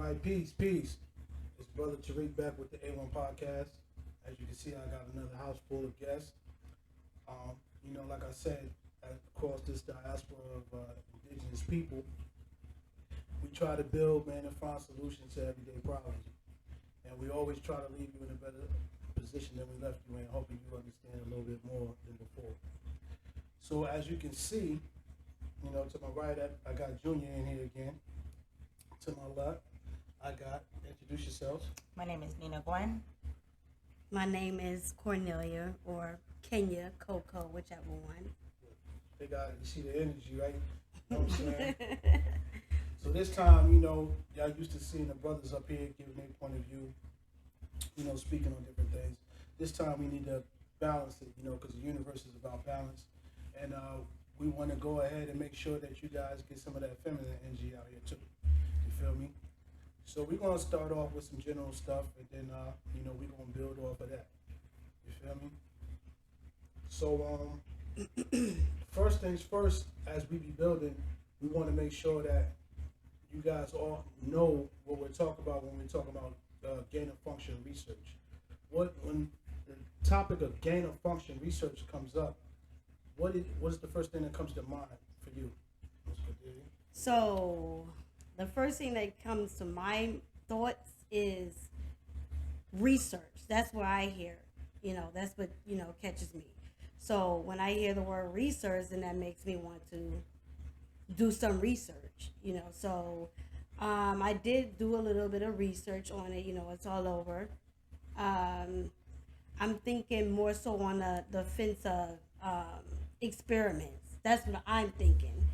right, peace. It's Brother Tariq back with the A1 podcast. As you can see, I got another house full of guests. Like I said, across this diaspora of indigenous people, we try to build, man, and find solutions to everyday problems. And we always try to leave you in a better position than we left you in, hoping you understand a little bit more than before. So as you can see, to my right, I got Junior in here again. To my left, I got, introduce yourselves. My name is Nina Gwen. My name is Cornelia, or Kenya, Coco, whichever one. They got, you see the energy, right? You know what I'm saying? So this time, y'all used to seeing the brothers up here giving their point of view, speaking on different things. This time we need to balance it, because the universe is about balance. And we want to go ahead and make sure that you guys get some of that feminine energy out here too. You feel me? So we're going to start off with some general stuff, and then, we're going to build off of that. You feel me? So, first things first, as we be building, we want to make sure that you guys all know what we're talking about when we're talking about gain of function research. When the topic of gain of function research comes up, what is the first thing that comes to mind for you? So, the first thing that comes to my thoughts is research. That's what I hear. That's what, catches me. So, when I hear the word research, then that makes me want to do some research, So, I did do a little bit of research on it. It's all over. I'm thinking more so on the fence of experiments. That's what I'm thinking.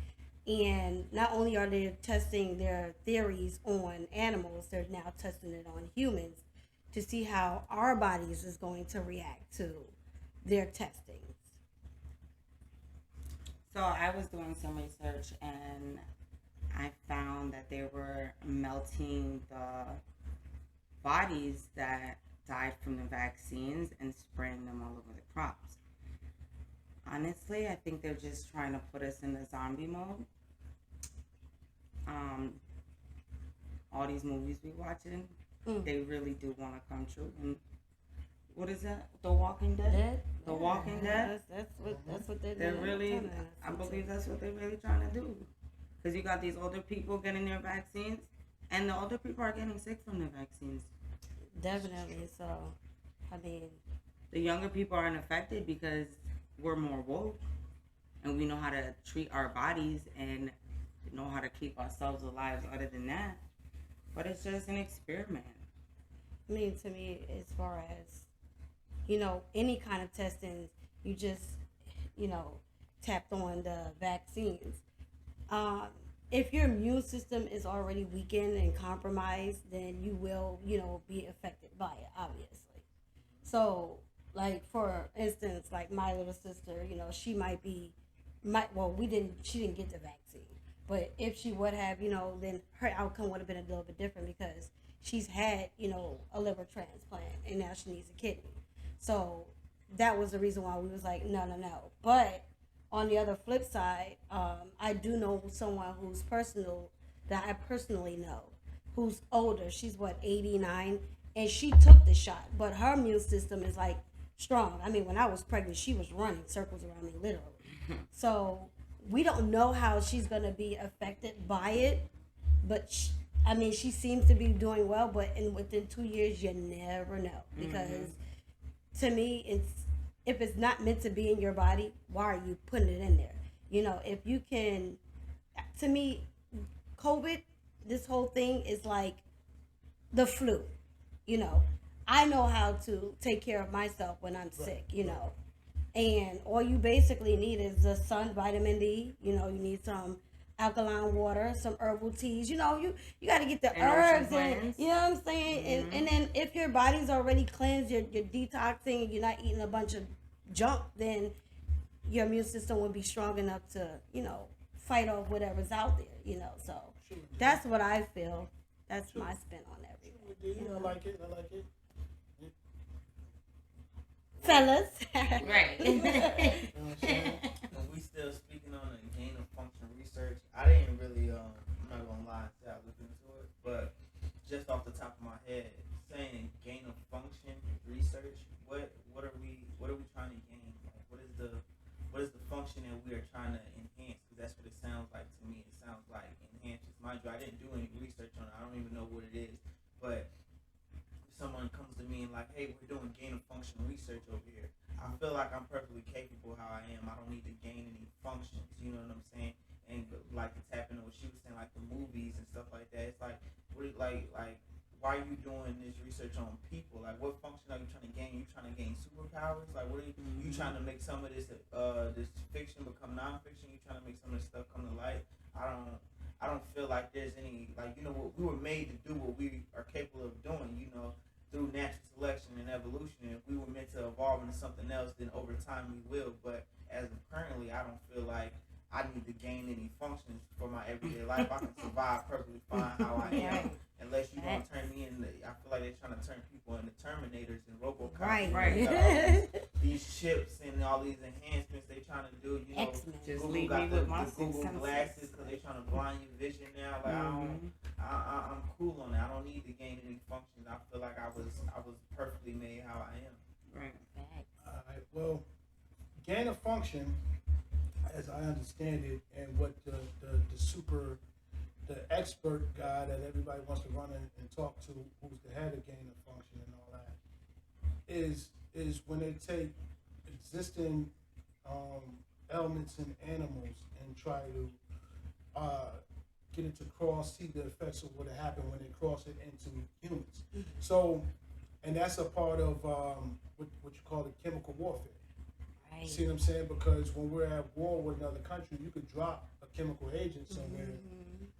And not only are they testing their theories on animals, they're now testing it on humans to see how our bodies is going to react to their testings. So I was doing some research and I found that they were melting the bodies that died from the vaccines and spraying them all over the crops. Honestly, I think they're just trying to put us in the zombie mode. All these movies we watching, they really do want to come true. And what is that? The Walking Dead? The Walking Dead? That's what they're really, I believe that's what they're really trying to do. Because you got these older people getting their vaccines, and the older people are getting sick from the vaccines. Definitely. So, the younger people aren't affected because we're more woke and we know how to treat our bodies and know how to keep ourselves alive other than that. But it's just an experiment. To me, as far as, any kind of testing, you just, tapped on the vaccines. If your immune system is already weakened and compromised, then you will, be affected by it, obviously. So, like, for instance, like my little sister, she she didn't get the vaccine. But if she would have, then her outcome would have been a little bit different because she's had, a liver transplant and now she needs a kidney. So that was the reason why we was like, no. But on the other flip side, I do know someone that I personally know, who's older. She's 89, and she took the shot, but her immune system is like strong. When I was pregnant, she was running circles around me, literally. So we don't know how she's going to be affected by it, but she seems to be doing well, but within 2 years, you never know. Because to me, if it's not meant to be in your body, why are you putting it in there? If you can, to me, COVID, this whole thing is like the flu. I know how to take care of myself when I'm sick, And all you basically need is the sun, vitamin D. You need some alkaline water, some herbal teas. You got to get the herbs in. You know what I'm saying? And then if your body's already cleansed, you're detoxing, you're not eating a bunch of junk, then your immune system will be strong enough to, fight off whatever's out there. So that's what I feel. That's my spin on everything. I like it. Fellas. Right. You know what I'm saying? When we still speaking on the gain of function research, I didn't really, I'm not gonna lie and say I looked into it, but they're trying to enhance, because that's what it sounds like to me. It sounds like enhances. Mind you, I didn't do any research on it. I don't even know what it is. But if someone comes to me and like, hey, we're doing gain of function research over here, I feel like I'm perfectly capable how I am. I don't need to gain any functions. You know what I'm saying? And like to tap into what she was saying, like the movies and stuff like that. It's like, what, like why are you doing this research on people? Like, what function are you trying to gain? You trying to gain superpowers? Like, what are you trying to make some of this this fiction become nonfiction? You trying to make some of this stuff come to light? I don't feel like there's any, like, you know, we were made to do what we are capable of doing, you know, through natural selection and evolution. If we were meant to evolve into something else, then over time we will. But as of currently, I don't feel like I need to gain any functions for my everyday life. I can survive perfectly fine how I am. Unless you don't turn me into, I feel like they're trying to turn people into Terminators and Robocop. Right. You got all these chips and all these enhancements they trying to do. You know, X-Men. Just Google leave got me with my the six Google senses. glasses because they're trying to blind your vision now. Like I'm cool on that. I don't need to gain any functions. I feel like I was perfectly made how I am. Right. All right. Well, gain of function, as I understand it, and what the expert guy that everybody wants to run and talk to, who's the head of gain of function and all that, is when they take existing elements in animals and try to get it to see the effects of what happened when they cross it into humans. So, and that's a part of what you call the chemical warfare. Right. See what I'm saying? Because when we're at war with another country, you could drop a chemical agent somewhere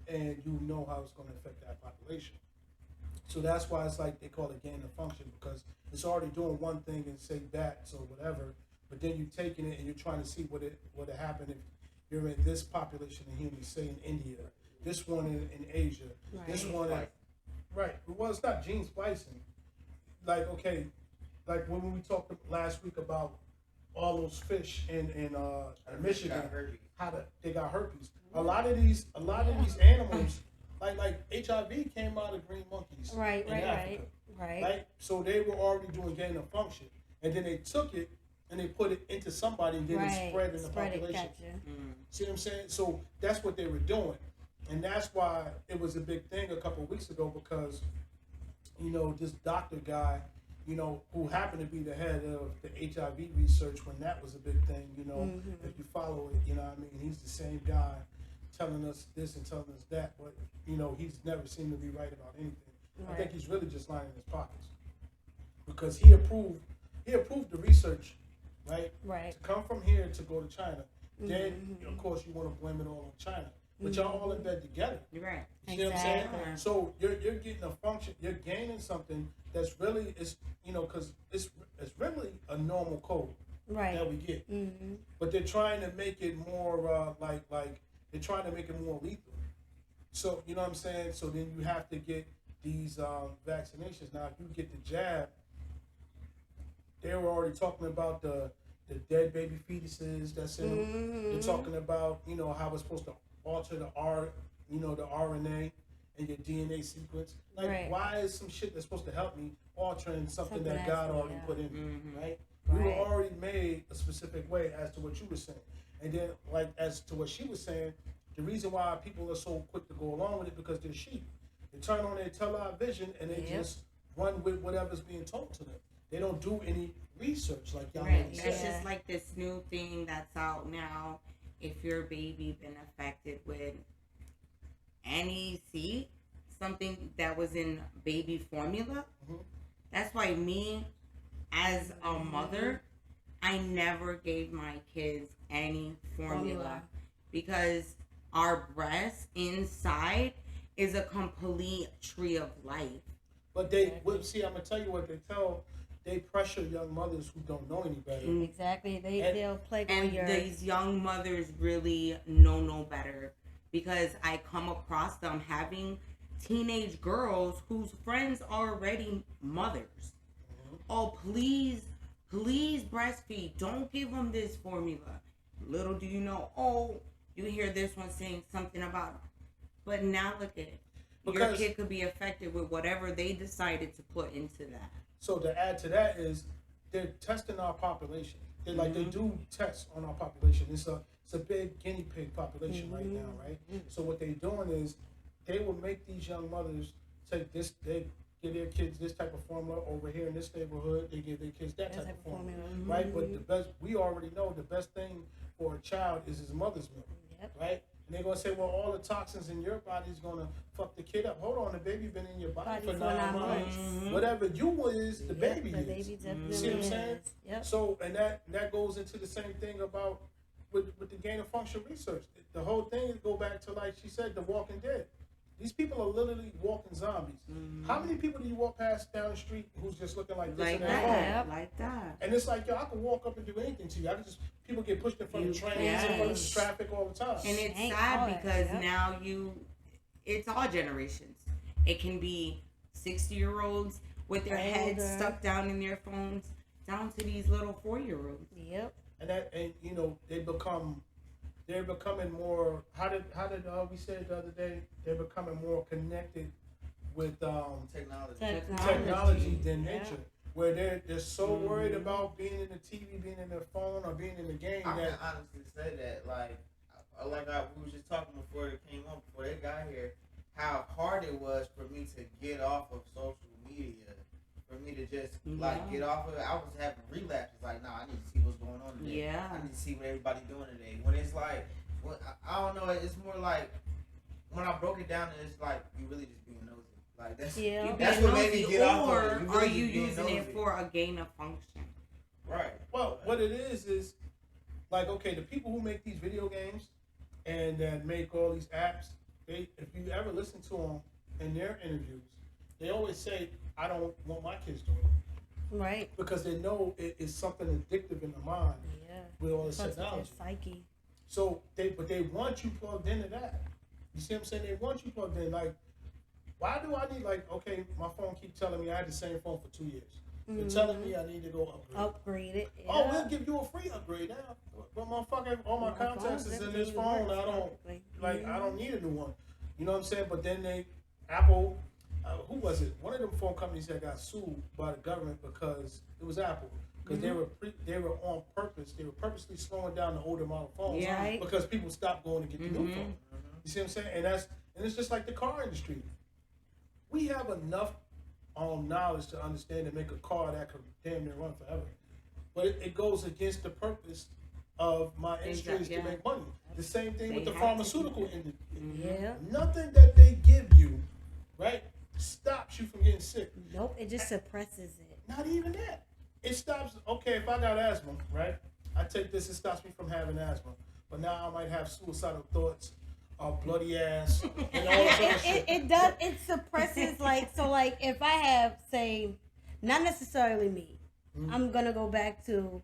and you know how it's going to affect that population. So that's why it's like they call it gain of function, because it's already doing one thing and say that, so whatever, but then you're taking it and you're trying to see what it happen if you're in this population of humans, say in India, this one in Asia, this one in, right. Well, it's not gene splicing. Like, okay, like when we talked last week about all those fish in Michigan, how they got herpes. A lot of these animals, like HIV came out of green monkeys. Right. So they were already doing gain of function, and then they took it and they put it into somebody, and then it spread in the population. See what I'm saying? So that's what they were doing, and that's why it was a big thing a couple of weeks ago, because this doctor guy, who happened to be the head of the HIV research when that was a big thing, if you follow it, he's the same guy telling us this and telling us that, but, he's never seemed to be right about anything. I think he's really just lining his pockets, because he approved the research, right? Right. To come from here to go to China. Then, of course, you want to blame it all on China. But y'all all in bed together. You're right. You see what I'm saying? So you're getting a function, you're gaining something that's really, because it's really a normal code that we get. But they're trying to make it more like they're trying to make it more lethal. So, you know what I'm saying? So then you have to get these vaccinations. Now, if you get the jab, they were already talking about the dead baby fetuses that's in them. They're talking about, how it's supposed to alter the the RNA and your DNA sequence. Like, why is some shit that's supposed to help me altering something that God already put in me, right? We were already made a specific way, as to what you were saying. And then, like, as to what she was saying, the reason why people are so quick to go along with it, because they're sheep. They turn on their television and they just run with whatever's being told to them. They don't do any research, like y'all Right. said. It's just like this new thing that's out now. If your baby been affected with NEC, something that was in baby formula, that's why me, as a mother, I never gave my kids any formula. Because our breast inside is a complete tree of life. But I'm going to tell you what they pressure young mothers who don't know any better. Exactly. They'll play and your... these young mothers really know no better, because I come across them having teenage girls whose friends are already mothers. Oh, please breastfeed. Don't give them this formula. Little do you know, you hear this one saying something about, but now look at it. Your kid could be affected with whatever they decided to put into that. So to add to that is they're testing our population. They do tests on our population. It's It's a big guinea pig population right now, right? So what they're doing is they will make these young mothers take this. They give their kids this type of formula over here in this neighborhood. They give their kids that type of formula, right? But the best, we already know the best thing for a child is his mother's milk, right? And they're gonna say, well, all the toxins in your body is gonna fuck the kid up. Hold on, the baby been in your body for 9 months. Whatever you is, the baby is. You see what I'm saying? Yep. So, and that goes into the same thing about with the gain of function research. The whole thing go back to, like she said, The Walking Dead. These people are literally walking zombies. How many people do you walk past down the street who's just looking like this in their home? Like that. And it's like, yo, I can walk up and do anything to you. I can just, people get pushed in front of trains, in front of the traffic all the time. And it's sad because now it's all generations. It can be 60-year-olds with their heads stuck down in their phones, down to these little 4-year-olds. Yep. And you know, they're becoming more. How did we say it the other day? They're becoming more connected with technology than nature. Where they're so worried about being in the TV, being in their phone, or being in the game. I can honestly say that, we was just talking before it came on, before they got here, how hard it was for me to get off of social media. For me to just get off of it, I was having relapses. Like, I need to see what's going on today. Yeah. I need to see what everybody's doing today. When it's like, I don't know. It's more like when I broke it down, it's like you really just being nosy. Like that's what made me get off of it. Or are you using it for a gain of function? Right. Well, what it is like, okay, the people who make these video games and that make all these apps, if you ever listen to them in their interviews, they always say, I don't want my kids doing it. Right. Because they know it is something addictive in the mind with all this technology. Psyche. So they want you plugged into that. You see what I'm saying? They want you plugged in. Like, why do I need, like, okay, my phone keep telling me I had the same phone for 2 years. They're telling me I need to go upgrade it. Yeah. Oh, we'll give you a free upgrade now. But motherfucker, all my contacts is in this phone. I don't need a new one. You know what I'm saying? But then Apple, who was it? One of them phone companies that got sued by the government because it was Apple. Because they were on purpose. They were purposely slowing down the older model phones because people stopped going to get the new phone. You see what I'm saying? And it's just like the car industry. We have enough knowledge to understand and make a car that could damn near run forever. But it goes against the purpose of my industry is to make money. The same thing with the pharmaceutical industry. Yeah. Nothing that they give you, right, stops you from getting sick. Nope, it just suppresses it. Not even that. It stops, okay, if I got asthma, right, I take this, it stops me from having asthma. But now I might have suicidal thoughts, bloody ass, and all this other shit. It does, it suppresses, like if I have, say, not necessarily me, I'm going to go back to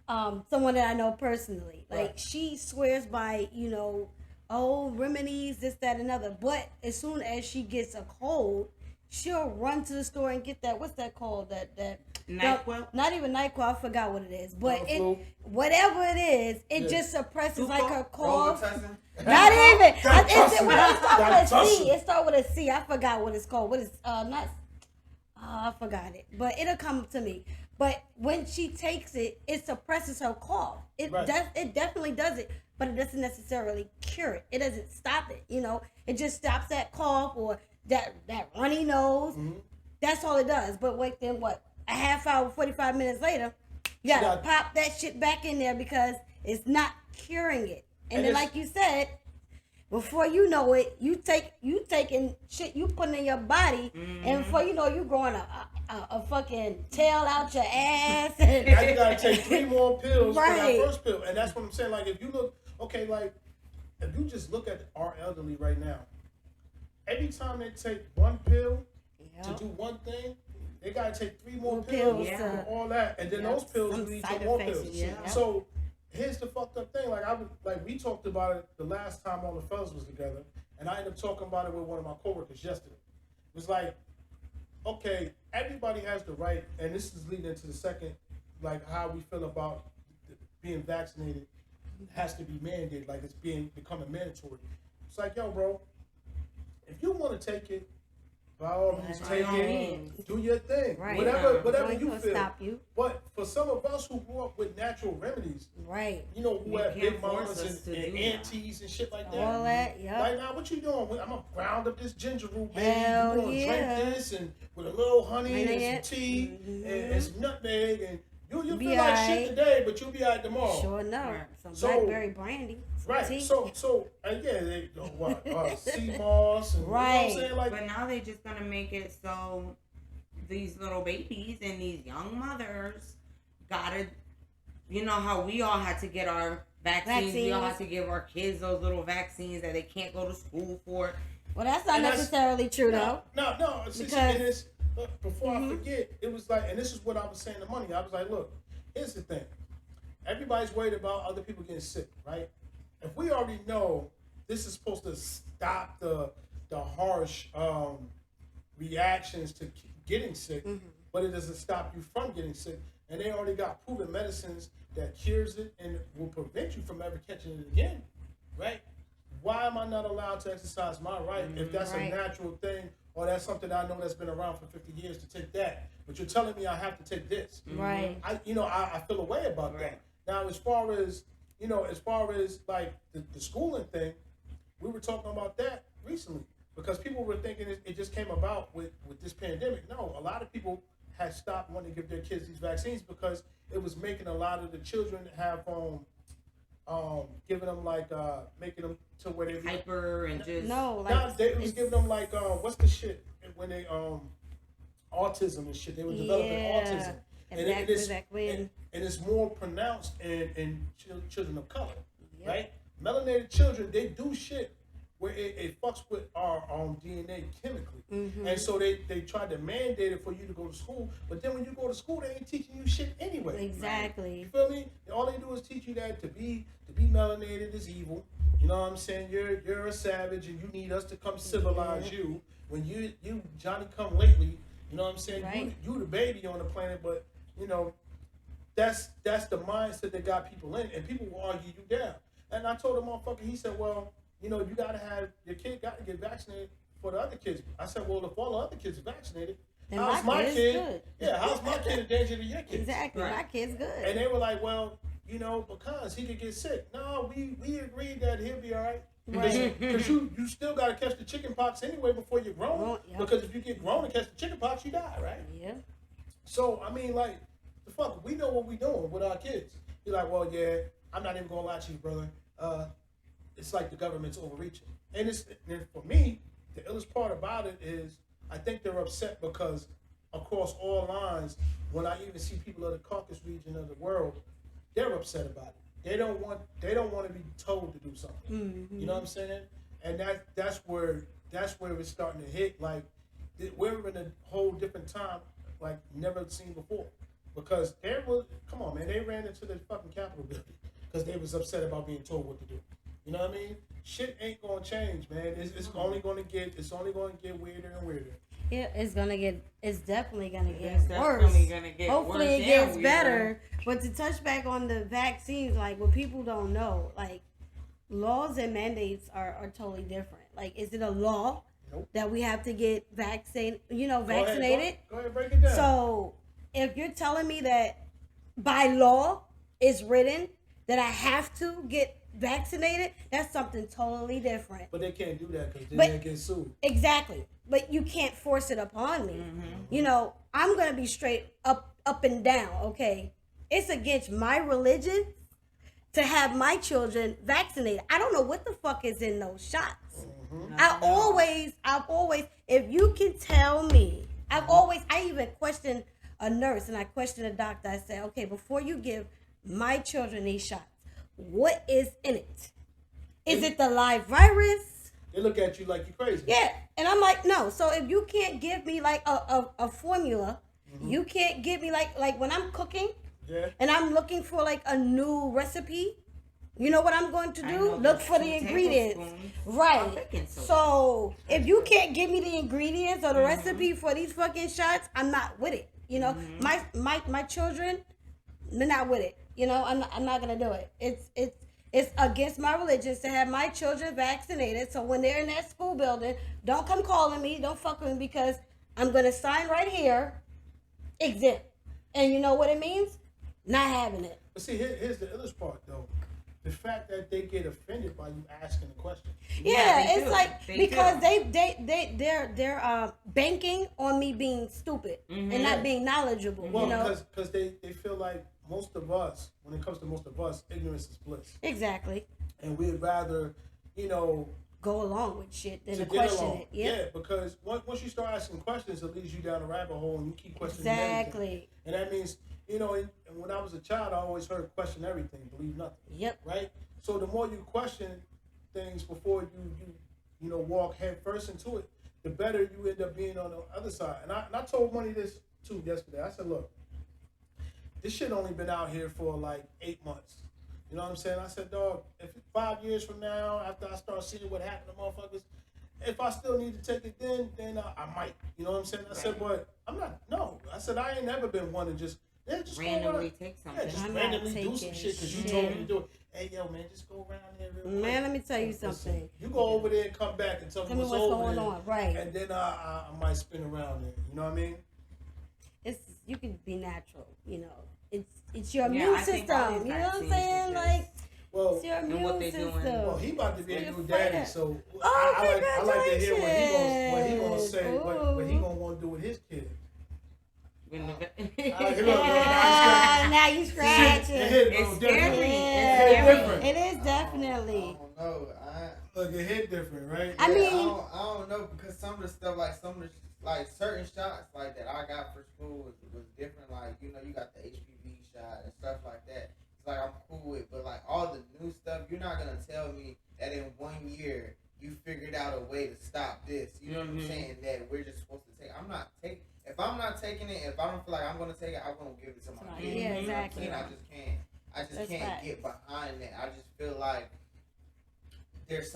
someone that I know personally. Like, she swears by, remedies, this, that, and other. But as soon as she gets a cold, she'll run to the store and get that, what's that called? That NyQuil? Not even NyQuil, I forgot what it is. But whatever it is, it just suppresses like her cough. Not even. It starts with a C. I forgot what it's called. What is I forgot it. But it'll come to me. But when she takes it, it suppresses her cough. It definitely does it, but it doesn't necessarily cure it. It doesn't stop it. It just stops that cough or that runny nose. That's all it does. But wait, then what? A half hour, 45 minutes later, you gotta pop that shit back in there because it's not curing it. And then, like you said, before you know it, you taking shit you putting in your body, and before you know, you growing a fucking tail out your ass. And now you gotta take 3 more pills for that first pill, and that's what I'm saying. Like, if you look, if you just look at our elderly right now, every time they take 1 pill to do one thing, they gotta take 3 more pills for all that, and then those pills lead to more pills. So here's the fucked up thing. We talked about it the last time all the fellas was together, and I ended up talking about it with one of my coworkers yesterday. It was like, okay, everybody has the right, and this is leading into the second, like how we feel about being vaccinated has to be mandated, like it's becoming mandatory. It's like, yo, bro, if you want to take it, by all means, By take all it. means. Do your thing. Right. Whatever No you one feel. stop you. But for some of us who grew up with natural remedies, Right. you know, who You have can't big force mamas us to and do that. aunties and shit like that. All that, yep. Like, now, what you doing? I'm gonna ground up this ginger root, baby. Hell You gonna yeah. drink this and with a little honey Ain't and it? some tea Mhm. and some nutmeg, and you'll Be feel like alright. shit today, but you'll be alright tomorrow. Sure enough. Right. Some So- blackberry brandy. Some Right. tea. So yeah, they what sea moss and Right. you know what I'm saying? Like, But now they're just gonna make it so these little babies and these young mothers gotta, you know how we all had to get our vaccines. We all had to give our kids those little vaccines that they can't go to school for. Well, that's not And that's- necessarily true, though. No. See, Because- and it's, before I forget, it was like, and this is what I was saying to Money. I was like, look, here's the thing. Everybody's worried about other people getting sick, right? If we already know this is supposed to stop the harsh reactions to getting sick, but it doesn't stop you from getting sick, and they already got proven medicines that cures it and will prevent you from ever catching it again, right? Why am I not allowed to exercise my right if that's Right. a natural thing, or that's something I know that's been around for 50 years to take that? But you're telling me I have to take this. Right. I feel a way about that. Right. Now, as far as like the schooling thing, we were talking about that recently because people were thinking it just came about with this pandemic. No, a lot of people had stopped wanting to give their kids these vaccines because it was making a lot of the children have giving them like making them to where they Hyper and just No, like no, it was it's- giving them like what's the shit when they autism and shit. They were developing Yeah. autism, Exactly. and it's more pronounced in children of color, Yep. right? Melanated children, they do shit where it fucks with our DNA chemically, and so they tried to mandate it for you to go to school. But then when you go to school, they ain't teaching you shit anyway. Exactly. You feel me? All they do is teach you that to be melanated is evil. You know what I'm saying? You're a savage and you need us to come civilize you. When you Johnny come lately, you know what I'm saying? Right. You the baby on the planet, but you know that's the mindset that got people in, and people will argue you down. And I told the motherfucker, he said, well, you know, you gotta have your kid got to get vaccinated for the other kids. I said, well, if all the other kids are vaccinated, Then how's my my kid's kid? good. Yeah, how's my kid a danger to your kids? Exactly. Right. My kid's good. And they were like, well, you know, because he could get sick. No, we agreed that he'll be all right. Right. Because you still got to catch the chicken pox anyway before you're grown. Well, yeah. Because if you get grown and catch the chicken pox, you die, right? Yeah. So, I mean, like, the fuck, we know what we doing with our kids. You're like, well, yeah, I'm not even going to lie to you, brother. It's like the government's overreaching. And for me, the illest part about it is I think they're upset because across all lines, when I even see people of the Caucasus region of the world, they're upset about it. They don't want to be told to do something. You know what I'm saying? And that's where it's starting to hit. Like we're in a whole different time, like never seen before. Because come on, man, they ran into the fucking Capitol building because they was upset about being told what to do. You know what I mean? Shit ain't gonna change, man. It's only gonna get weirder and weirder. Yeah, it's definitely gonna get It's worse. definitely gonna get Hopefully worse it gets and better. weirder. But to touch back on the vaccines, like what people don't know, like laws and mandates are totally different. Like, is it a law Nope. that we have to get vaccinated? Go Vaccinated. ahead, break it down. So if you're telling me that by law it's written that I have to get vaccinated, that's something totally different. But they can't do that because then But- they get sued. Exactly. But you can't force it upon me. You know, I'm going to be straight up and down, okay? It's against my religion to have my children vaccinated. I don't know what the fuck is in those shots. I've always, if you can tell me, I even questioned a nurse and I questioned a doctor. I said, okay, before you give my children these shots, what is in it? Is it the live virus? They look at you like you're crazy. Yeah. And I'm like, no. So if you can't give me like a formula, you can't give me like when I'm cooking Yeah. and I'm looking for like a new recipe, you know what I'm going to I do? know Look there's for the 2 ingredients. tablespoons of Right. baking soda. So if you can't give me the ingredients or the recipe for these fucking shots, I'm not with it. You know, my children, they're not with it. You know, I'm not gonna do it. It's against my religion to have my children vaccinated. So when they're in that school building, don't come calling me. Don't fuck with me because I'm going to sign right here, exempt. And you know what it means? Not having it. But see, here's the illest part, though. The fact that they get offended by you asking the question. Yeah, they it's do. like They because do. they're banking on me being stupid and not being knowledgeable. Well, you know, because they feel like most of us, when it comes to most of us, ignorance is bliss. exactly. And we'd rather, you know, Go along with shit than to to get question along. it. Yep. Yeah, because once you start asking questions, it leads you down a rabbit hole and you keep questioning everything. Exactly. And that means, you know, and when I was a child, I always heard question everything, believe nothing. Yep. Right? So the more you question things before you know, walk head first into it, the better you end up being on the other side. And I told Money this too yesterday. I said, look, this shit only been out here for like 8 months. You know what I'm saying? I said, dog, if 5 years from now, after I start seeing what happened to motherfuckers, if I still need to take it then I might. You know what I'm saying? I said, but I'm not, no. I said, I ain't never been one to just go Randomly around, take something. just I'm randomly not do some taking shit because you shit. told me to do it. Hey, yo, man, just go around there real quick. Man, let me tell you Listen, something. You go over there and come back and tell me what's going over there. on. Right. And then I might spin around there. You know what I mean? It's you can be natural. You know, it's your Yeah, immune I think all system. these You know what I'm vaccines saying? is Like just- Well, it's your And what immune they doing. system. well, he about to be a You're new afraid daddy, of- so Oh, I like to hear what he gonna say, congratulations. what he Ooh. gonna want to do with his kid. When the- Now you scratching. It hit It's different. scary. Yeah. It hit different. It is definitely. I don't know. Look, it hit different, right? I mean- I don't know because some of the stuff, like some of the like certain shots like that I got for school was different. Like you know, you got the HPV shot and stuff like that. It's like I'm cool with, but like all the new stuff, you're not gonna tell me that in 1 year you figured out a way to stop this. You know what I'm saying? That we're just supposed to take. If I'm not taking it, if I don't feel like I'm gonna take it, I won't give it to my kid. Yeah, You know what I'm saying? exactly. I just That's can't facts. get behind that. I just feel like there's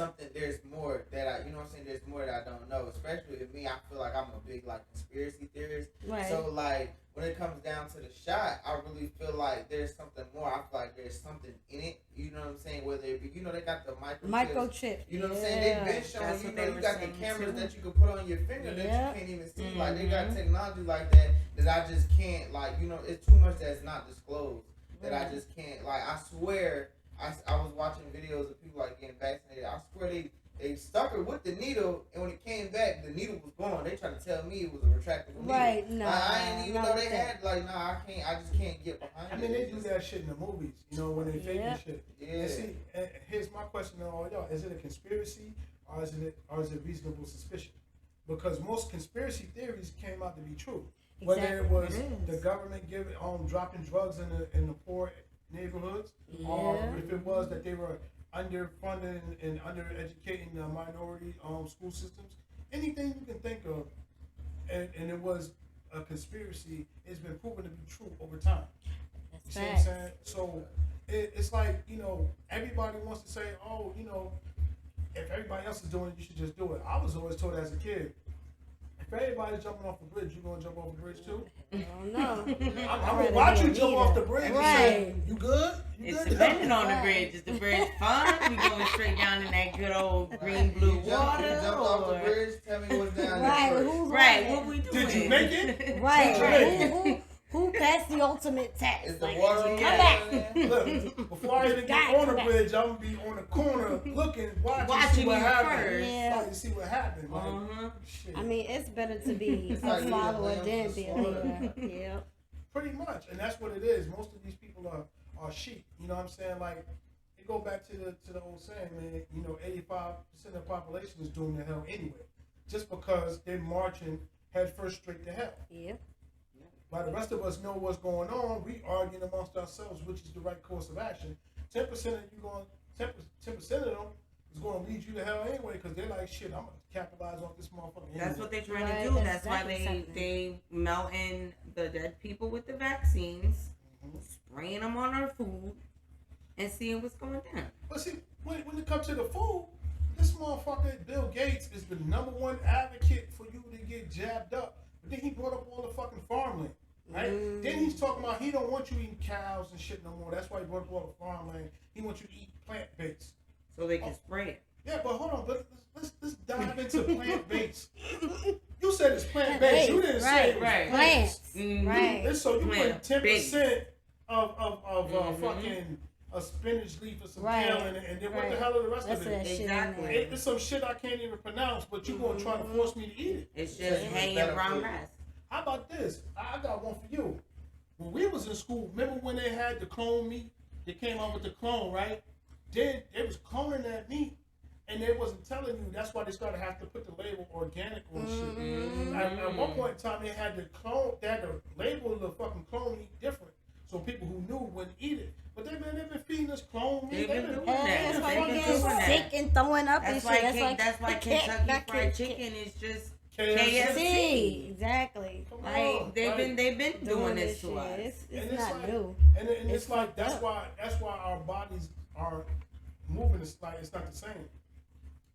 more that you know what I'm saying, there's more that I don't know. Especially with me, I feel like I'm a big like conspiracy theorist. Right. So like when it comes down to the shot, I really feel like there's something more. I feel like there's something in it. You know what I'm saying? Whether it be, you know, they got the Microchip. You know what I'm Yeah. saying? They've been showing, That's you what know, they you were got the saying, cameras too. that you can put on your finger that Yeah. you can't even see. Like they got Mhm. technology like that I just can't, like, you know, it's too much that's not disclosed that I just can't, like, I swear, I was watching videos of people like getting vaccinated. I swear they stuck her with the needle, and when it came back, the needle was gone. They tried to tell me it was a retractable needle. Right, no. I ain't even not know with they that. had, like, I just can't get behind it. I mean, they It's do just- that shit in the movies, you know, when they fake Yeah. shit. Yeah. And see, here's my question to all y'all: is it a conspiracy or is it reasonable suspicion? Because most conspiracy theories came out to be true. Whether it Exactly. was It is. the government dropping drugs in the poor neighborhoods, or Yeah. if it was that they were underfunding and undereducating the minority school systems, anything you can think of, and it was a conspiracy, it's been proven to be true over time. That's You see what I'm facts. saying? So it's like, you know, everybody wants to say, oh, you know, if everybody else is doing it, you should just do it. I was always told as a kid, if everybody's jumping off the bridge, you gonna jump off the bridge too? I don't know. I'm I'd gonna rather watch be you a jump leader. off the bridge and say, you good? You It's good? depending on the Right. bridge. Is the bridge fun? We going straight down in that good old green blue You jump water? off the or- bridge, tell me what's down Right, there first. who's Right, on what we it? doing? Did you make it? Right, Did you right. make Who passed the ultimate test? Is the Like, water come on back. there? Look, before I even Guy, get on the come back. bridge, I'm gonna be on the corner looking, watching Watching see what you happens. first. Yeah. Like, to see what happened. Like, Uh-huh. shit. I mean, it's better to be a like being a follower lamb than to be a slaughter. leader. Yeah. Pretty much, and that's what it is. Most of these people are sheep. You know what I'm saying? Like, it go back to the old saying, man. You know, 85% of the population is doomed to hell anyway, just because they're marching headfirst straight to hell. Yeah. While the rest of us know what's going on, we arguing amongst ourselves which is the right course of action. 10% of you going, 10% of them is going to lead you to hell anyway, because they're like, shit, I'm gonna capitalize off this motherfucker. That's anyway. what they're trying Right, to do. that's That's why exactly something. they melting the dead people with the vaccines, spraying them on our food, and seeing what's going down. But see, when it comes to the food, this motherfucker Bill Gates is the #1 advocate for you to get jabbed up. But then he brought up all the fucking farmland. Right? Then he's talking about he don't want you eating cows and shit no more. That's why he brought up all the farmland. He wants you to eat plant-based. So they can spray it. Yeah, but hold on. But let's dive into plant-based. You said it's plant-based. You didn't say it was plants. Mm-hmm. Right. And so you put 10% of fucking a spinach leaf or some kale in it, and then what the hell are the rest of it? Exactly. It's some shit I can't even pronounce, but you gonna try to force me to eat it. It's just hay and brown rice. How about this? I got one for you. When we was in school, remember when they had the clone meat? They came out with the clone, right? Then they was cloning that meat, and they wasn't telling you. That's why they started having to put the label organic on shit. At one point in time, they had to label the fucking clone meat different, so people who knew wouldn't eat it. But they've been feeding us clone meat. They've been doing that. That's why you get sick and throwing up and shit. That's why Kentucky Fried Chicken is just KFC. Exactly. Like they've been doing this to us. It's not like, new. And it's like that's why our bodies are moving. It's like it's not the same.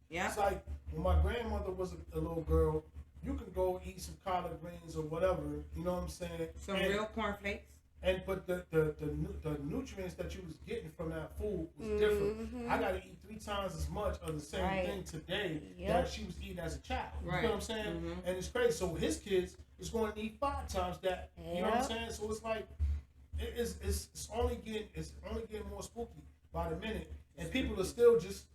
Yeah. It's like when my grandmother was a little girl, you can go eat some collard greens or whatever. You know what I'm saying? Some real cornflakes. But the nutrients that you was getting from that food was different. I got to eat 3 times as much of the same thing today that she was eating as a child. You know what I'm saying? And it's crazy. So his kids is going to eat 5 times that. You know what I'm saying? So it's like it's only getting more spooky by the minute. And people are still just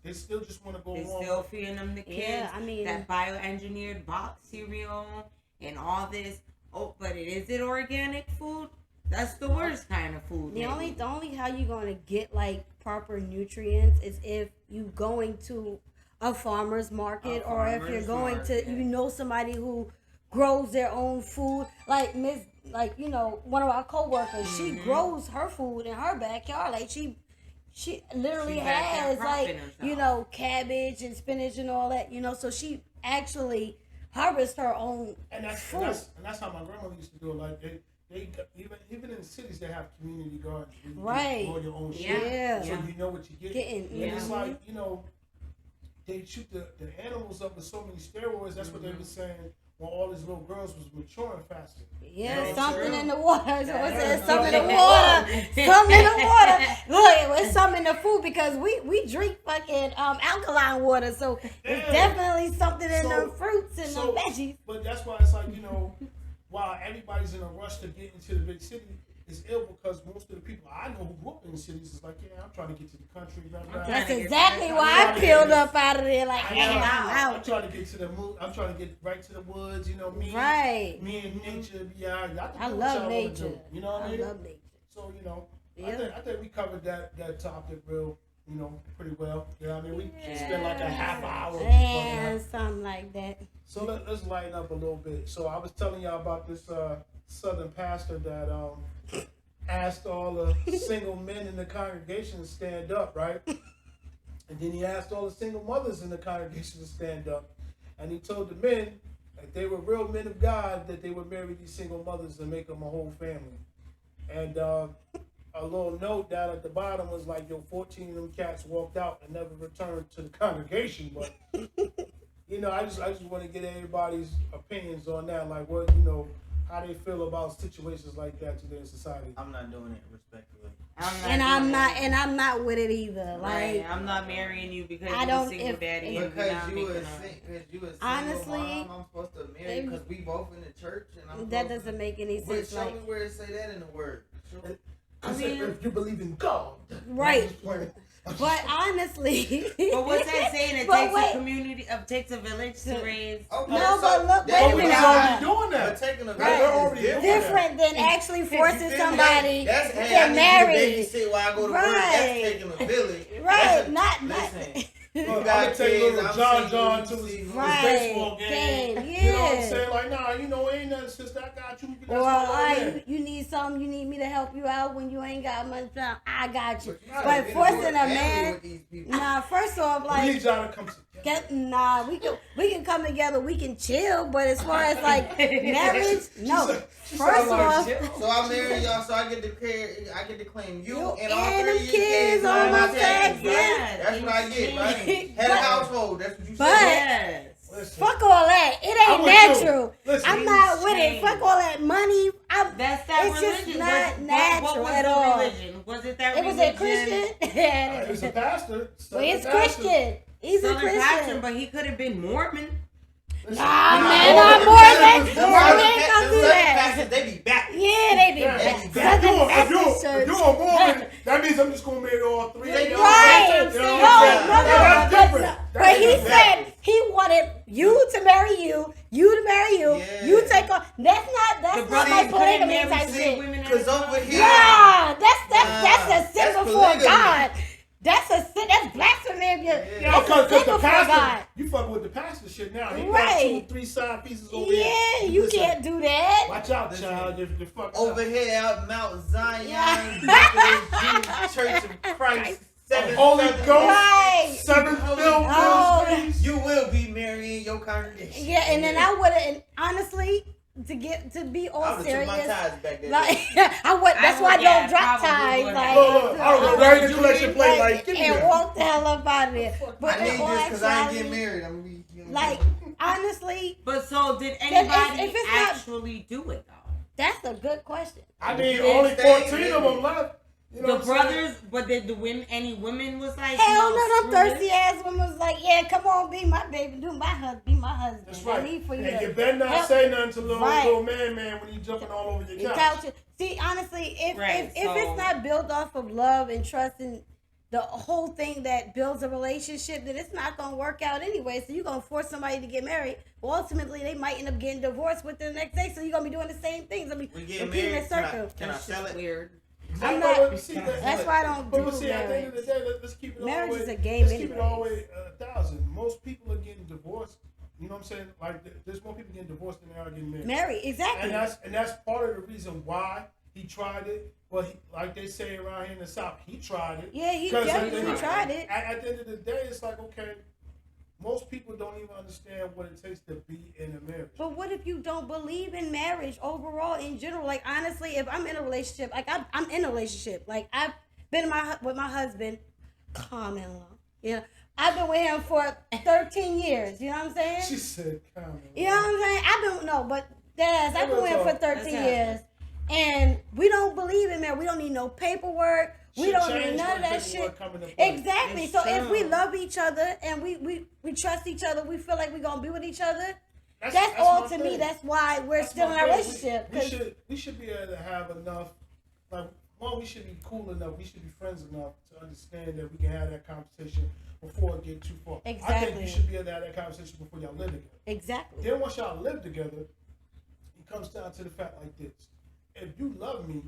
want to go They along. still feeding them the kids. Yeah, I mean that bioengineered box cereal and all this. Oh, but is it organic food? That's the worst kind of food. The only how you gonna get like proper nutrients is if you going to a farmer's market or if you're going to somebody who grows their own food. Like one of our coworkers, she grows her food in her backyard. Like she literally has cabbage and spinach and all that. So she actually harvests her own food. And that's how my grandmother used to do it. Like they even in the cities they have community gardens. You grow your own shit. So you know what you're getting. And it's like, they shoot the animals up with so many steroids. That's what they were saying when all these little girls was maturing faster. Yeah, something in the water. So it says something in the water. Something in the water. Look, it's something in the food because we drink fucking alkaline water. So it's definitely something in the fruits and the veggies. But that's why it's like, while everybody's in a rush to get into the big city, it's ill because most of the people I know who grew up in the cities is like, I'm trying to get to the country. Blah, blah. That's exactly why I peeled up out of there. Like, I'm out. I'm trying to get to the moon. I'm trying to get right to the woods. Me and nature. I love nature. You know what I mean? I love nature. So I think we covered that topic real. Pretty well. You know what I mean? We spent like a half hour. Yeah, something like that. So let's lighten up a little bit. So I was telling y'all about this Southern pastor that asked all the single men in the congregation to stand up, right? And then he asked all the single mothers in the congregation to stand up. And he told the men, if they were real men of God, that they would marry these single mothers and make them a whole family. And a little note down at the bottom was like, 14 of them cats walked out and never returned to the congregation. But, I just want to get everybody's opinions on that. Like, what, how they feel about situations like that today in society. I'm not doing it respectfully. I'm not with it either. Right. Like, I'm not marrying you because I you're don't, a single daddy. Because you a single honestly, mom, I'm supposed to marry because we both in the church. And that doesn't make any sense. Show me where it say that in the word. I mean, if you believe in God, right? But honestly, but what's that saying? It takes a community, takes a village to raise. Okay, no, but look, wait a minute. Already doing that. Taking a right. Different than actually forcing somebody to get married. While I go to work. That's taking a village. Right? Listen. I'm gonna take little John to his baseball game. Yeah. You know what I'm saying? Like, nah, ain't nothing, sister. I got you. Or you need something. You need me to help you out when you ain't got much time. I got you. But forcing a man, first off, like, we need y'all to come together. We can come together. We can chill. But as far as like marriage, no. First off, so I marry y'all, so I get to claim you and all and 3 the kids on my tax. That's what I get, right? Head of household. That's what you said. listen. Fuck all that. It I'm ain't with natural. Listen, I'm not with it. changed. Fuck all that money. That's that It's religion. just not what natural was at the all. religion? Was it that It was religion? a Christian. It was a pastor. Well, Southern he's pastor. Christian. He's a Southern Christian. Pastor, but he could have been Mormon. Listen, Nah, nah, man, Mormon- I'm more than Mormon- so we ain't gonna do The that. pastors, they be back. Yeah, they be Yeah, back. if Southern you're Baptist a Church. Mormon, that means I'm just gonna marry all three. Right. You know Right. what I'm saying? No, You know what I'm saying? no, That's but, different. but That's he different. said he wanted you to marry you to marry you, Yeah. you take on. That's not The like brothers polygamy couldn't type marry shit. women at Because a over time. here, Yeah, that's a sin That's before polygamy. God. That's a sin. That's blasphemy. If you, Yeah, that's a sin because the before pastor, God. you fucking with the pastor shit now. He got Right. 2-3 side pieces over there. Yeah, you Listen, can't do that. Watch out, Listen. child. You're fucking over up. here out Mount Zion, Yeah. Methodist Jew, Church of Christ, Seventh Holy Southern- Ghost. Right. Seven Holy filled Oh. ministries. You will be marrying your congregation. Yeah, and then I would have, honestly, to be all I would have took my serious. ties back there. Like I would. That's why I would, yeah, don't drop probably ties. would. Like, Look, I would go right in the collection plate, like, like, give me and that. walk the hell up out of there. But I need in all this because I ain't actuality, getting married. I'm gonna be, like honestly, But so did if anybody it's not- actually do it though? that's a good question. I mean, You only stay 14 of them left. You know The what I'm saying? brothers, but did the women? Any women was like, Hell no, no, them screw thirsty this? ass women was like, yeah, come on, be my baby, be my husband. That's I right. need for you And to you better not help- say nothing to little, Right. little man when he jumping all over your your couch. couch. See, honestly, if Right, if so- it's not built off of love and trust and the whole thing that builds a relationship, then it's not gonna work out anyway. So you're gonna force somebody to get married. Well, ultimately, they might end up getting divorced within the next day. So you're gonna be doing the same things. I mean, We get repeating married. a circle. Can I That's sell just it? weird. I'm But not- see, That's why I don't But do see, at the end of marriage. the day, let's keep it Marriage all the is way. a game Let's keep it all the anyways. way 1,000. Most people are getting divorced. You know what I'm saying? Like, there's more people getting divorced than there are getting married. Married, exactly. And that's part of the reason why he tried it. Well, like they say around here in the South, he tried it. Yeah, he 'Cause definitely at the- tried it. At the end of the day, it's like, okay, most people don't even understand what it takes to be in a marriage. But what if you don't believe in marriage overall in general? Like honestly, if I'm in a relationship, like I'm in a relationship, like I've been with my husband, common law. You know, I've been with him for 13 years. You know what I'm saying? She said, "Come on." You know what I'm saying? I've been with him for 13 That's years, and we don't believe in marriage. We don't need no paperwork. We Shit don't changed need none when of that paperwork shit. come into play. Exactly. It's So if we true. love each other and we trust each other, we feel like we're gonna be with each other. That's That's all my to me. thing. That's why we're That's still in my our thing. relationship. We 'cause- should be able to have enough. Like, one, we should be cool enough. We should be friends enough to understand that we can have that conversation before it get too far. I think Exactly. you should be able to have that conversation before y'all live together. Exactly. Then once y'all live together, it comes down to the fact like this: if you love me,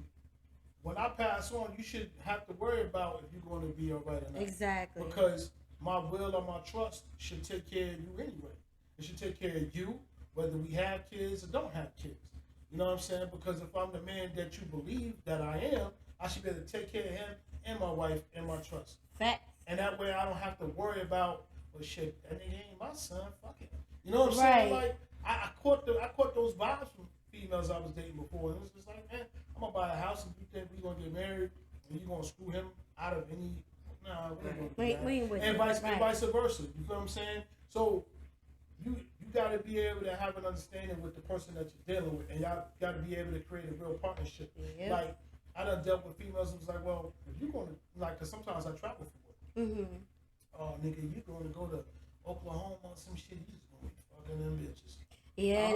when I pass on, you should have to worry about if you're going to be all right or not. Exactly. Because my will or my trust should take care of you anyway. It should take care of you, whether we have kids or don't have kids. You know what I'm saying? Because if I'm the man that you believe that I am, I should be able to take care of him and my wife and my trust. Facts. And that way I don't have to worry about, well, shit, that nigga ain't my son. Fuck it. You know what I'm saying? Right. Like, I caught those vibes from females I was dating before. And it was just like, man, I'm going to buy a house and you think we're going to get married and you're going to screw him out of any, nah, we ain't going to do that. We ain't with And it. vice Right. versa. You feel what I'm saying? So you got to be able to have an understanding with the person that you're dealing with, and y'all got to be able to create a real partnership. Yep. Like I done dealt with females who was like, well, if you're going to like, cause sometimes I travel for work. Mm-hmm. Oh, nigga, you going to go to Oklahoma or some shit? You just going to be fucking them bitches. Yeah,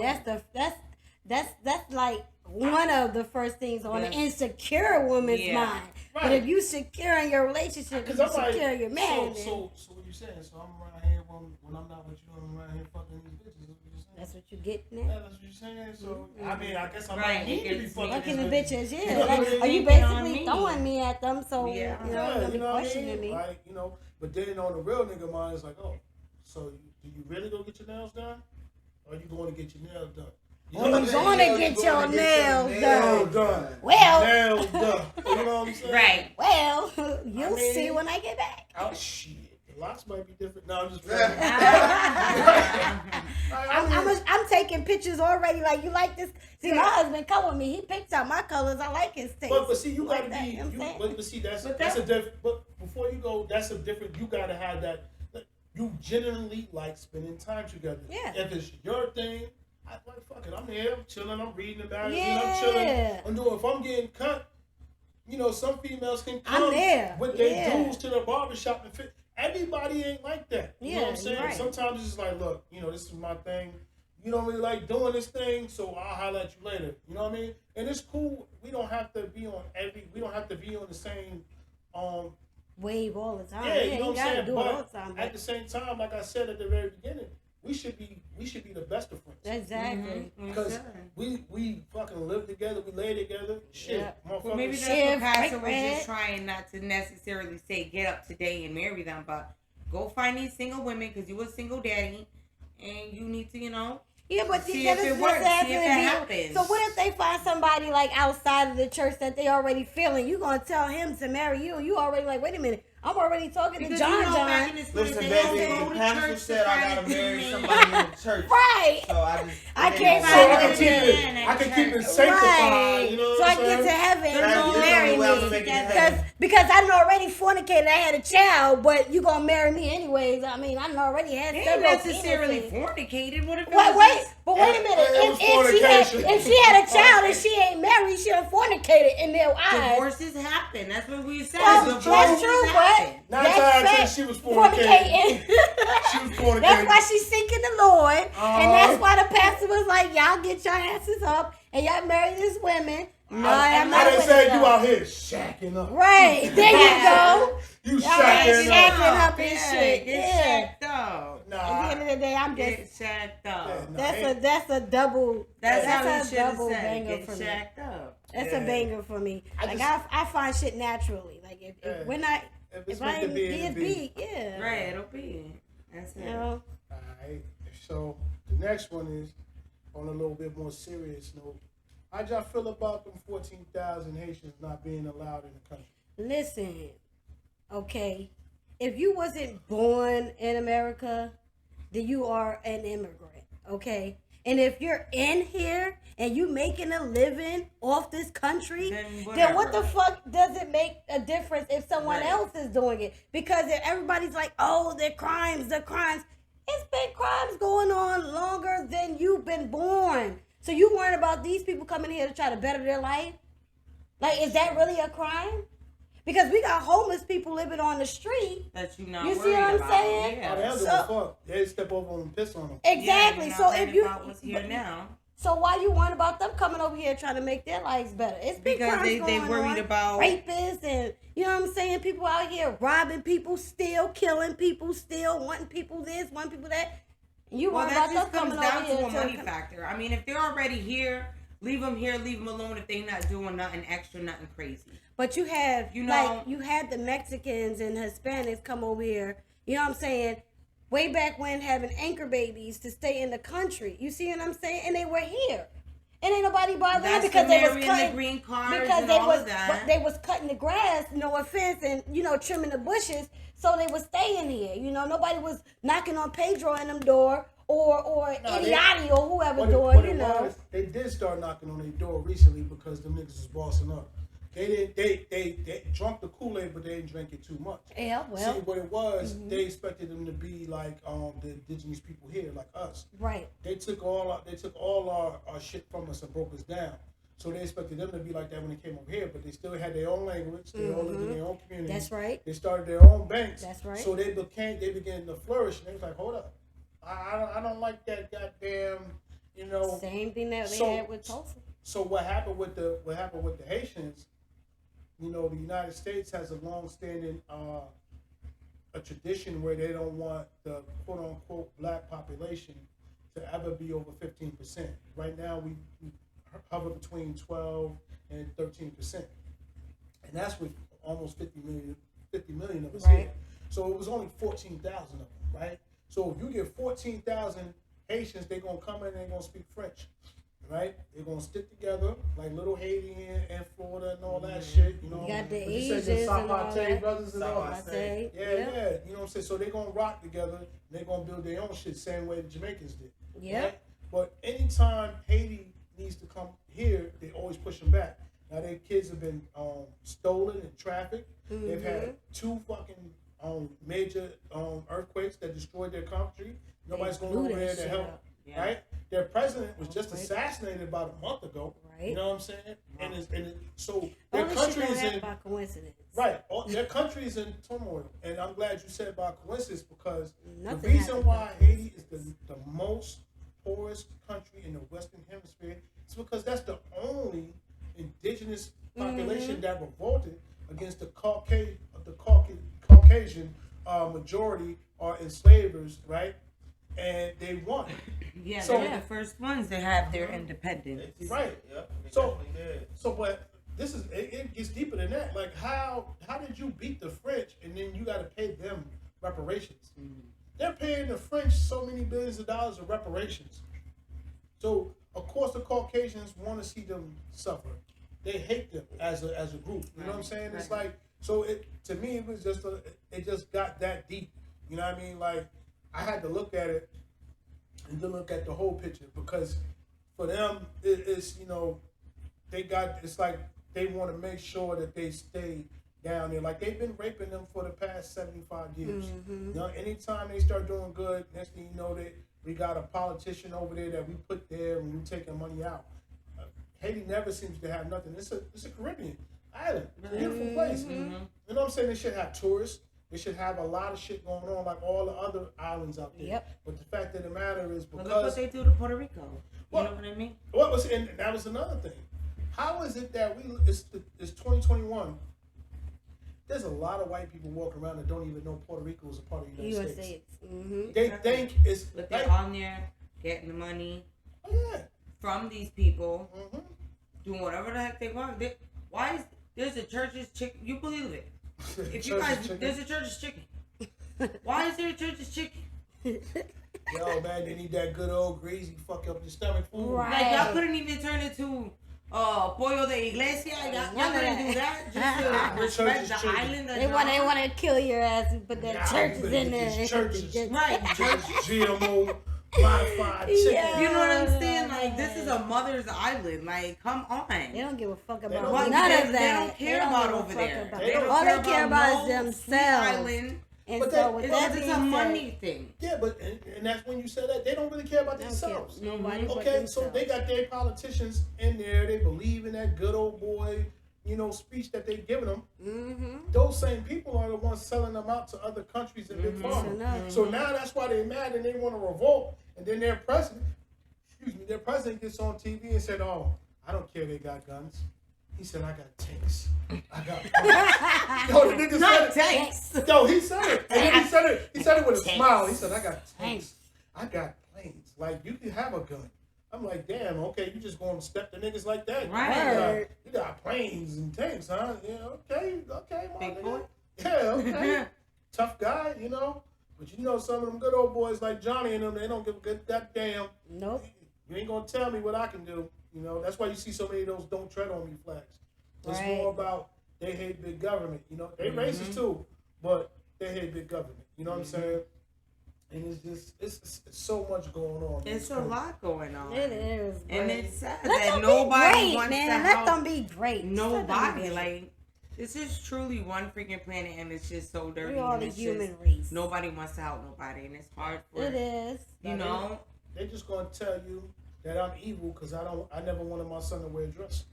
that's like one of the first things on an Yes. insecure woman's Yeah. mind. But Right. if you secure in your relationship, if Cause you I'm like, secure your man, then so what you saying? So I'm around here when I'm not with you, I'm around here fucking these bitches. That's what you saying? that's what you get Yeah, now. that's what you're saying. So I mean, I guess I Right, might need to be because fucking Fucking the these bitches, yeah. You know what I Like, mean? are you Thinking on basically me. throwing me at them? So Yeah. you know, Yeah, you're gonna you be know what I questioning mean? me. Like, you know, but then on the real nigga mind, it's like, oh, so do you really go get your nails done? Or you going to get your nails done? You Or you gonna get your nails nails done? done. Well, Nails done. You know what I'm saying? Right. well, you'll mean- see when I get back. Oh, shit. The locks might be different. No, I'm just I'm taking pictures already. Like, you like this? See, my husband come with me. He picks out my colors. I like his taste. But see, you Like gotta that, be. you know what I'm saying? But see, that's But a different. But before you go, that's a different. You gotta have that. you genuinely like spending time together. Yeah. If it's your thing, I like fuck it. I'm here, I'm chilling, I'm reading about it, Yeah. I'm chilling. I'm doing. If I'm getting cut, some females can come I'm there. with their dudes to the barbershop and fit. Everybody ain't like that. You know what I'm Yeah, saying? right. Sometimes it's just like, look, this is my thing. You don't really like doing this thing, so I'll holler at you later. You know what I mean? And it's cool. We don't have to be on the same wave all the time. yeah, you know you what I'm gotta saying? do But it all the time. at the same time, like I said at the very beginning, we should be the best of friends. Exactly. Because we fucking live together, we lay together. Shit, Yeah. motherfuckers. Well, maybe that's Shift, what Pastor break was bread. just trying not to necessarily say get up today and marry them, but go find these single women because you a single daddy and you need to, Yeah, but see that if is it what's works, see happening if to it be- happens. So what if they find somebody like outside of the church that they already feeling? You gonna tell him to marry you? You already like, wait a minute, I'm already talking because to John back in John. the day, Listen, they baby, don't the go to pastor church said to I find gotta a marry man. somebody in the church. Right. So I can't So I find can it. keep it. I can keep it sanctified. Right. You know So what I I'm can get to saying? heaven That's and the marry only way I'm gonna me. make it to heaven. Because I done already fornicated. I had a child, but you gonna marry me anyways. I mean, I done already had They ain't several necessarily penises. fornicated. What if it Wait, was wait, just- but wait a minute. It was fornication. If she had a child and she ain't married, she done fornicated in their eyes. Divorces happen. That's what we said. Well, Divorces that's true, happen. but Nine that's times out of 10 fact. she was fornicating. She was fornicating. That's why she's seeking the Lord, and Uh-huh. that's why the pastor was like, "Y'all get your asses up and y'all marry these women." No, I'm I not. done with said it, you though. out here shacking up. Right there, you go. You Y'all shacking shacking up. up and Yeah, shit. Get Yeah. shacked up. Nah, At the end of the day, I'm Get just. shacked up. Yeah, nah. That's a double. That's how you a should have double said. banger Get for me. shacked up. That's Yeah. a banger for me. I I find shit naturally. Like if Yeah. we're not, If it's if I meant to ain't be, be, it'll it's be. be. Yeah. Right, it'll be. That's it. You know. Alright, so the next one is on a little bit more serious note. How y'all feel about them 14,000 Haitians not being allowed in the country? Listen, okay, if you wasn't born in America, then you are an immigrant, okay? And if you're in here and you making a living off this country, then what the whatever. fuck does it make a difference if someone Right. else is doing it? Because if everybody's like, oh, they're crimes. It's been crimes going on longer than you've been born. So you worrying about these people coming here to try to better their life? Like, is that really a crime? Because we got homeless people living on the street. That you not You see worried what I'm about. saying? Yeah. Oh, they don't give a fuck. They step over them and piss on them. Exactly. Yeah, you're So not if worried you, about what's here now. so why you worrying about them coming over here trying to make their lives better? It's been Because crimes they going worried on. about Rapists and you know what I'm saying. People out here robbing people, still killing people, still wanting people this, wanting people that. And you Well, worried that about just them comes coming down over here to a money to factor. I mean, if they're already here, leave them here, leave them alone if they not doing nothing extra, nothing crazy. But you have, You know- like, you had the Mexicans and Hispanics come over here, you know what I'm saying, way back when having anchor babies to stay in the country. You see what I'm saying? And they were here. And ain't nobody bothered them That's because the they was marrying cutting, the green cards because and they all was, of that. they was cutting the grass, no offense, and, you know, trimming the bushes, so they was staying here. You know, nobody was knocking on Pedro in them door or Idiotti or whoever door, what you it know. was, they did start knocking on their door recently because them niggas was bossing up. They drunk the Kool-Aid, but they didn't drink it too much. Yeah, well. See, what it was, they expected them to be like the indigenous people here, like us. Right. They took all our shit from us and broke us down. So they expected them to be like that when they came over here, but they still had their own language. They all lived in their own community. That's right. They started their own banks. That's right. So they began to flourish, and they was like, hold up, I don't like that goddamn, you know. Same thing that they So- had with Tulsa. So what happened with the Haitians? You know, the United States has a long-standing a tradition where they don't want the quote-unquote black population to ever be over 15%. Right now, we hover between 12 and 13%, and that's with almost 50 million of us Right. here. So it was only 14,000 of them, right? So if you get 14,000 Haitians, they're gonna come in and they're gonna speak French. Right? They're gonna stick together like little Haiti and Florida and all that shit. You know, You got the What you say, Asians the and all Zapate that. brothers and all that. Say, Yeah, yeah. You know what I'm saying? So they're gonna rock together. And they're gonna build their own shit, same way the Jamaicans did. Yeah. Right? But anytime Haiti needs to come here, they always push them back. Now their kids have been stolen and trafficked. They've had two fucking major earthquakes that destroyed their country. Nobody's They going blew over there that to shit help, up. Yeah. right? Their president was just Right. assassinated about a month ago. Right. You know what I'm saying? So All their this shit country don't is happen in by coincidence. right. Their country is in turmoil, and I'm glad you said about coincidence because Nothing the reason happens why by Haiti is the most poorest country in the Western Hemisphere is because that's the only indigenous population that revolted against the Caucasian majority are enslavers, right? And they won. Yeah, So- they're the first ones to have their independence. Right. Yep. They So- definitely did. So, but this is it gets deeper than that. Like, how did you beat the French and then you got to pay them reparations? They're paying the French so many billions of dollars of reparations. So, of course, the Caucasians want to see them suffer. They hate them as a group. You know what I'm saying? It's like, so to me it was just it just got that deep. You know what I mean? Like, I had to look at it and then look at the whole picture because for them it's it's like they want to make sure that they stay down there. Like, they've been raping them for the past 75 years. You know, anytime they start doing good, next thing you know, we got a politician over there that we put there and we taking money out. Haiti never seems to have nothing. It's a Caribbean island. It's a beautiful place. You know what I'm saying? They should have tourists. They should have a lot of shit going on like all the other islands out there. Yep. But the fact of the matter is Well, because look what they do to Puerto Rico. You Well- know what I mean? what was and that was another thing. How is it that it's 2021? There's a lot of white people walking around that don't even know Puerto Rico is a part of the United States. Mm-hmm. They think it's But they're like, on there getting the money oh, yeah. from these people, Mm-hmm. doing whatever the heck they want. Why is there's a church's chicken? You believe it? If you guys, there's a church's chicken. Why is there a church's chicken? Yo, man, they need that good old greasy fuck up your stomach food. Right. Like, y'all couldn't even turn it to pollo de iglesia. Y'all couldn't do that just to respect the Church's chicken. island. that They want y'all- to kill your ass and put that Nah, churches you better in get there. these churches. Right. GMO modified chicken. Yeah. You know what I'm saying? Like, this is a mother's island. Like, come on. They don't give a fuck don't about give none a- of that. They don't care about give a over fuck there. about- They don't All they care about no is sweet themselves. island. And But so that- with it's that It's being a said, money thing. Yeah, but and that's when you said that they don't really care about they don't care. themselves. Nobody but Okay, so themselves. they got their politicians in there. They believe in that good old boy, speech that they giving them. Mm-hmm. Those same people are the ones selling them out to other countries in big pharma. So now that's why they're mad and they want to revolt. And then their president gets on TV and said, "Oh, I don't care. They got guns." He said, "I got tanks. I got planes." Yo, the nigga Not said it. tanks. Yo, he said it. And then he said it with a smile. He said, "I got tanks. I got planes. Like, you can have a gun." I'm like, damn, okay, you just going to step the niggas like that. Right. You got planes and tanks, huh? Yeah, okay, my Big nigga. boy. Yeah, okay. Tough guy, But some of them good old boys like Johnny and them, they don't give a good goddamn. Nope. You ain't going to tell me what I can do. That's why you see so many of those "Don't Tread on Me" flags. It's Right. more about they hate big government. They racist too, but they hate big government. You know what I'm saying? And it's just it's so much going on. in It's this a country. lot going on. It is. And great. it's sad Let that them nobody be great, wants man. to Let help them be great. Let them be nobody. great. Like, this is truly one freaking planet, and it's just so dirty. We all and the it's human just, race. nobody wants to help nobody, and it's hard for It is. you know. They just gonna tell you that I'm evil because I never wanted my son to wear a dress.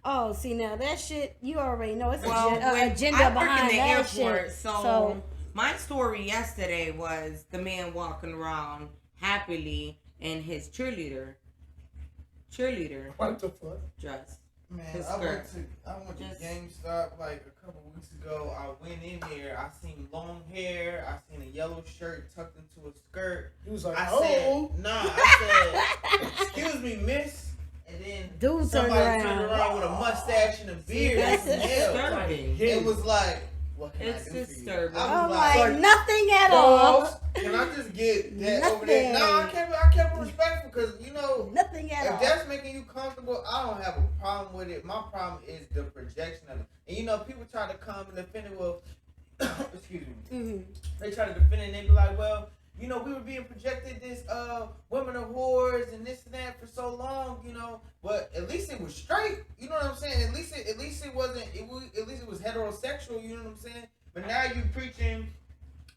Oh, see now that shit, you already know it's Well, a agenda I work behind in the that airport, shit. so my story yesterday was the man walking around happily in his cheerleader What the fuck? dress. Man, His I went skirt. to Just- GameStop like a couple weeks ago. I went in there. I seen long hair. I seen a yellow shirt tucked into a skirt. He was like, I "Oh, said, nah. I said, excuse me, miss. And then Dude turned somebody turned around. around with a mustache and a beard. that's and some nails. disturbing. It was like, what can It's I do disturbing. for you? I'm I was like, like, nothing at all. Balls. can I just get that over there? Nothing. No, I kept it respectful because, Nothing at if all. that's making you comfortable, I don't have a problem with it. My problem is the projection of it. And people try to come and defend it. Well, excuse me. Mm-hmm. They try to defend it and they be like, well, we were being projected this women are whores and this and that for so long, But at least it was straight. You know what I'm saying? At least it wasn't. At least it was heterosexual. You know what I'm saying? But now you preaching.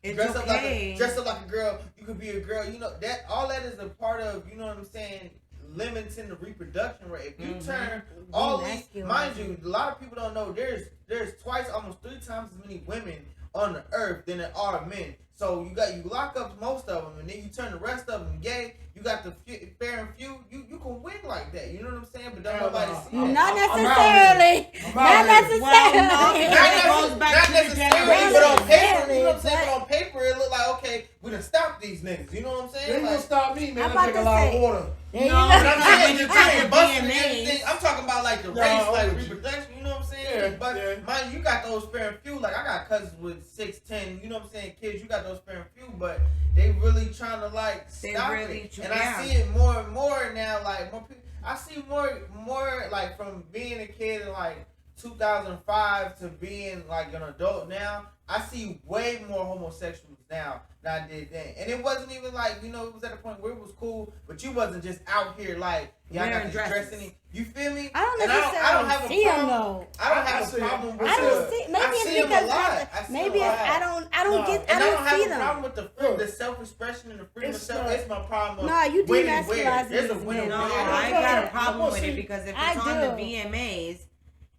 It's Dress okay. Dress up like a girl. You could be a girl. You know that all that is a part of. You know what I'm saying? Limiting the reproduction rate. If you turn all these, mind you, a lot of people don't know. There's twice, almost 3 times as many women on the earth than there are men. So you lock up most of them, and then you turn the rest of them gay. You got the fair and few. You can win like that. You know what I'm saying? But don't nobody see it. Not necessarily. Not necessarily. Well, no, it goes back to the necessarily, but on paper, you know what I'm saying? But But on paper, it look like, okay, we done stopped these niggas. You know what I'm They saying? ain't gonna Like, stop me, man. I'm I about drink a to lot of say. water. there you No, go. but I'm saying When you're you talk getting to busted and VMAs. everything. I'm talking about like the No, race, I'm like with you. reproduction. You know what I'm saying? Yeah, But yeah. mind you got those fair and few. Like I got cousins with 6, 10. You know what I'm saying? Kids, you got those fair and few, but they really trying to like They stop really it. try- And yeah. I see it more and more now. Like more people, I see more like from being a kid in like 2005 to being like an adult now. I see way more homosexuals now than I did then. And it wasn't even like, you know, it was at a point where it was cool, but you wasn't just out here like, yeah, I got Wearing this dresses. dress in it. You feel me? I don't And necessarily have a see them problem. though. I don't have I a see 'em. problem with I don't the, see. Maybe I see it's 'em because a lot. I see maybe 'em a it's, lot. I don't No, get. And I don't have see a them. problem with Look, the self-expression and the freedom of it's self. not- It's my problem. Nah, you when and where. demasculizing There's a these when and men. No, where. I Yeah. got a problem Well, with see, it because if I it's on the do. VMAs,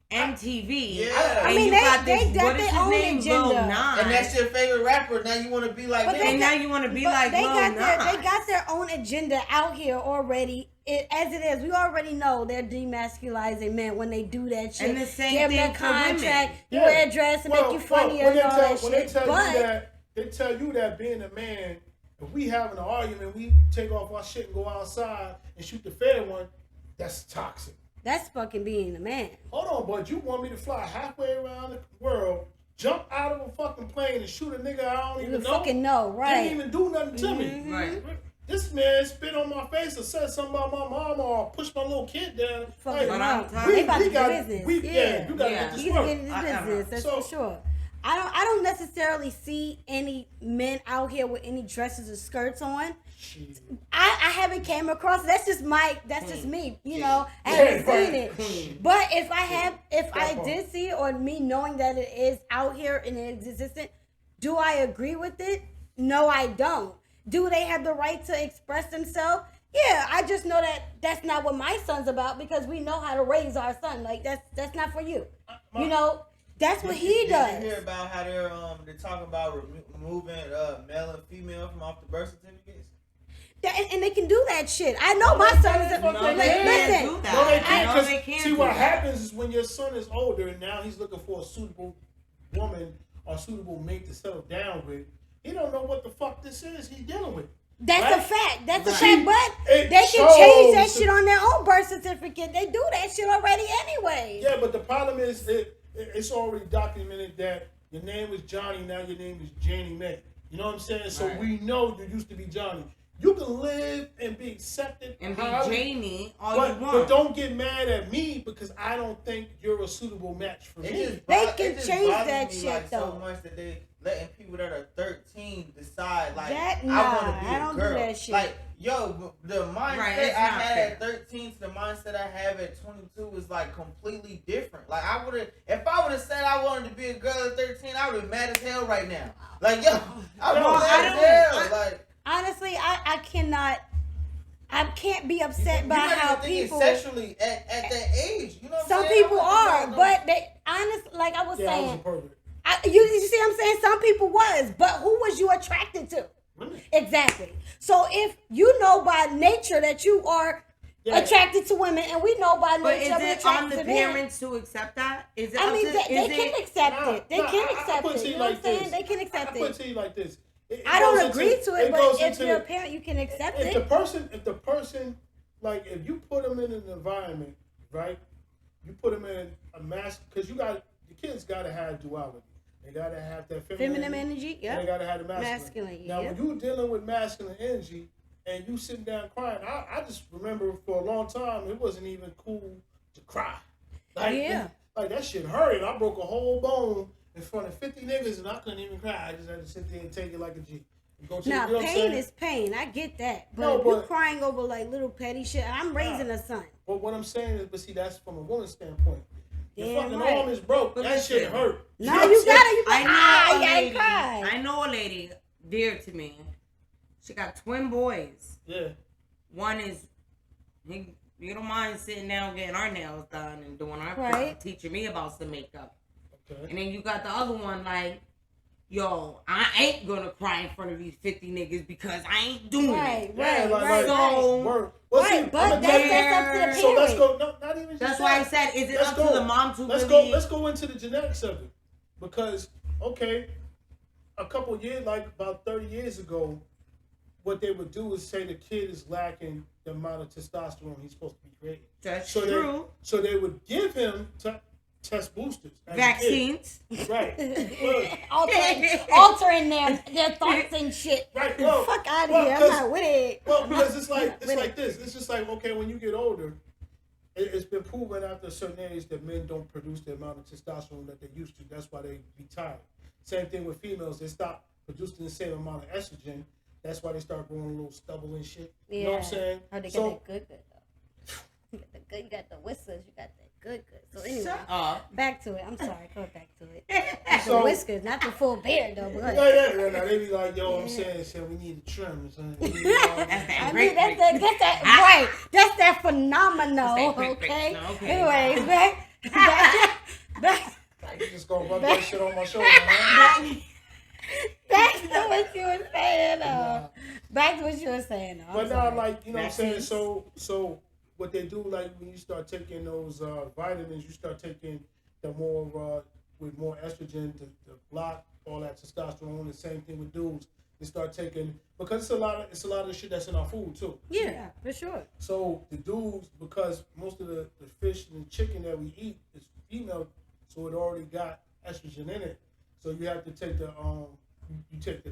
MTV, Yeah. and I mean, you they- got they this, got what is their his own name, agenda. Lil Nas. And that's your favorite rapper. Now you want to be like But him. And now you want to be But like they Lil got Nas. they got their own agenda out here already. As it is, we already know they're demasculizing men when they do that shit. And the same Give them thing that for women. contract, you Yeah. wear a dress and make you funnier and all that when they shit. tell But you that, they tell you that being a man, if we having an argument, we take off our shit and go outside and shoot the fair one, that's toxic. that's fucking being a man. Hold on, bud. You want me to fly halfway around the world, jump out of a fucking plane and shoot a nigga I don't You even know? fucking know, right? Didn't even do nothing to me. Right. This man spit on my face or said something about my mama or pushed my little kid down. Fucking But no. I'm talking- They about to got get business. you gotta Yeah. get this You can work. get in this business, that's So- for sure. I don't necessarily see any men out here with any dresses or skirts on. Shit. I haven't came across. That's just me. You know, I Yeah, haven't right. seen it. Queen. But if I part. did see it, or me knowing that it is out here and it is existent, do I agree with it? No, I don't. Do they have the right to express themselves? Yeah, I just know that that's not what my son's about because we know how to raise our son. Like that's not for you. You know, that's what he Did you does. hear about how they're talking about removing male and female from off the birth certificates? And they can do that shit. I know my son is. No, No, they they can't do Listen, that. No, they I can't. know 'Cause they can't see, do what that. happens is when your son is older and now he's looking for a suitable woman or suitable mate to settle down with, he don't know what the fuck this is he's dealing with. that's Right? a fact. That's a Right. fact. But It they can change that shows- shit on their own birth certificate. They do that shit already anyway. Yeah, but the problem is it's already documented that your name was Johnny, now your name is Janie Mae. You know what I'm saying? So Right. we know you used to be Johnny. You can live and be accepted And be however- Janie all but, you want. but don't get mad at me because I don't think you're a suitable match for It me. just They bo- can it just change bothers that me, shit, like, so though. much that they letting people that are 13 decide like That- I nah, want to be I a don't do girl. that shit. Like yo, the mindset Right, I it's not had fair. at 13 to the mindset I have at 22 is like completely different. Like I would have, if I would have said I wanted to be a girl at 13, I would have been mad as hell right now. Like yo, I would No, have I mad don't- as hell. Like Honestly, I can't be upset you by not how even thinking people. sexually at that age. You know what Some I'm saying? people I'm are, like, no. but they honestly, like I was Yeah, I was a saying, pervert. you see what I'm saying? Some people was, but who was you attracted to? Women. Exactly. So if you know by nature that you are Yeah. attracted to women, and we know by But nature is we're it attracted on the to them. parents to accept that? Is it I up mean, to, they is can it, accept it. They can I accept put it. to You you know what like I'm saying? this. They can I accept put it. to you like this. It I don't goes agree into- to it, but goes if into you're a the- parent, you can accept if it. the person, like if you put them in an environment, right? You put them in a mask because the kids got to have duality. They got to have that Feminine energy, and yeah. they got to have the masculine. Masculine, Now, yeah. when you're dealing with masculine energy and you sitting down crying, I just remember for a long time it wasn't even cool to cry. Like, Yeah. Like that shit hurt. I broke a whole bone in front of 50 niggas and I couldn't even cry. I just had to sit there and take it like a G. And go to Now, you know what I'm pain saying? is pain. I get that. But No, if you're but- crying over like little petty shit, I'm raising a son. But what I'm saying is, but see, that's from a woman's standpoint. Your Damn fucking right. arm is broke. But That shit listen, hurt. No, you got it. You I like, know a you ain't lady. cry. I know a lady dear to me. She got twin boys. Yeah. One is you don't mind sitting down getting our nails done and doing our Right. teaching me about some makeup. Okay. And then you got the other one like, yo, I ain't gonna cry in front of these 50 niggas because I ain't doing Right, it. Yeah, right, like, right. So Word. Well, see, Right, but I'ma that's tell up to the you- parent. So let's go. No, not even just That's why I that. said, is it Let's up go. to the mom to Let's really... go. Let's go into the genetics of it, because okay, a couple years, like about 30 years ago, what they would do is say the kid is lacking the amount of testosterone he's supposed to be creating. That's So true. So they would give him test boosters, as a kid. Vaccines. Right. Look, altering their thoughts and shit. Right, well, Fuck out of well, here. I'm 'cause- not with it. Well, I'm because not it's like with this. It's just like, okay, when you get older, it's been proven after a certain age that men don't produce the amount of testosterone that they used to. That's why they be tired. Same thing with females. They stop producing the same amount of estrogen. That's why they start growing a little stubble and shit. You know what I'm saying? Oh, they got So that good though. You got the good. You got the whiskers. You got that good. So anyway, Shut up. back to it. I'm sorry. Go back to it. So- The whiskers, not the full beard though. But yeah. They be like, yo, I'm saying, we need to trim. Son. We need, That's I that mean, great. that's that right. That's that phenomenal. That's that great, Okay. no, okay. Anyways, back you just gonna rub that shit on my shoulder, man. back to what you were saying. Nah. Back to what you were saying. I'm But sorry. now, like, you know what I'm saying? Vaccines. So what they do, like, when you start taking those vitamins, you start taking the more, with more estrogen to block all that testosterone. The same thing with dudes. They start taking, because it's a lot of the shit that's in our food, too. Yeah, for sure. So the dudes, because most of the fish and chicken that we eat is female, so it already got estrogen in it. So you have to take you take the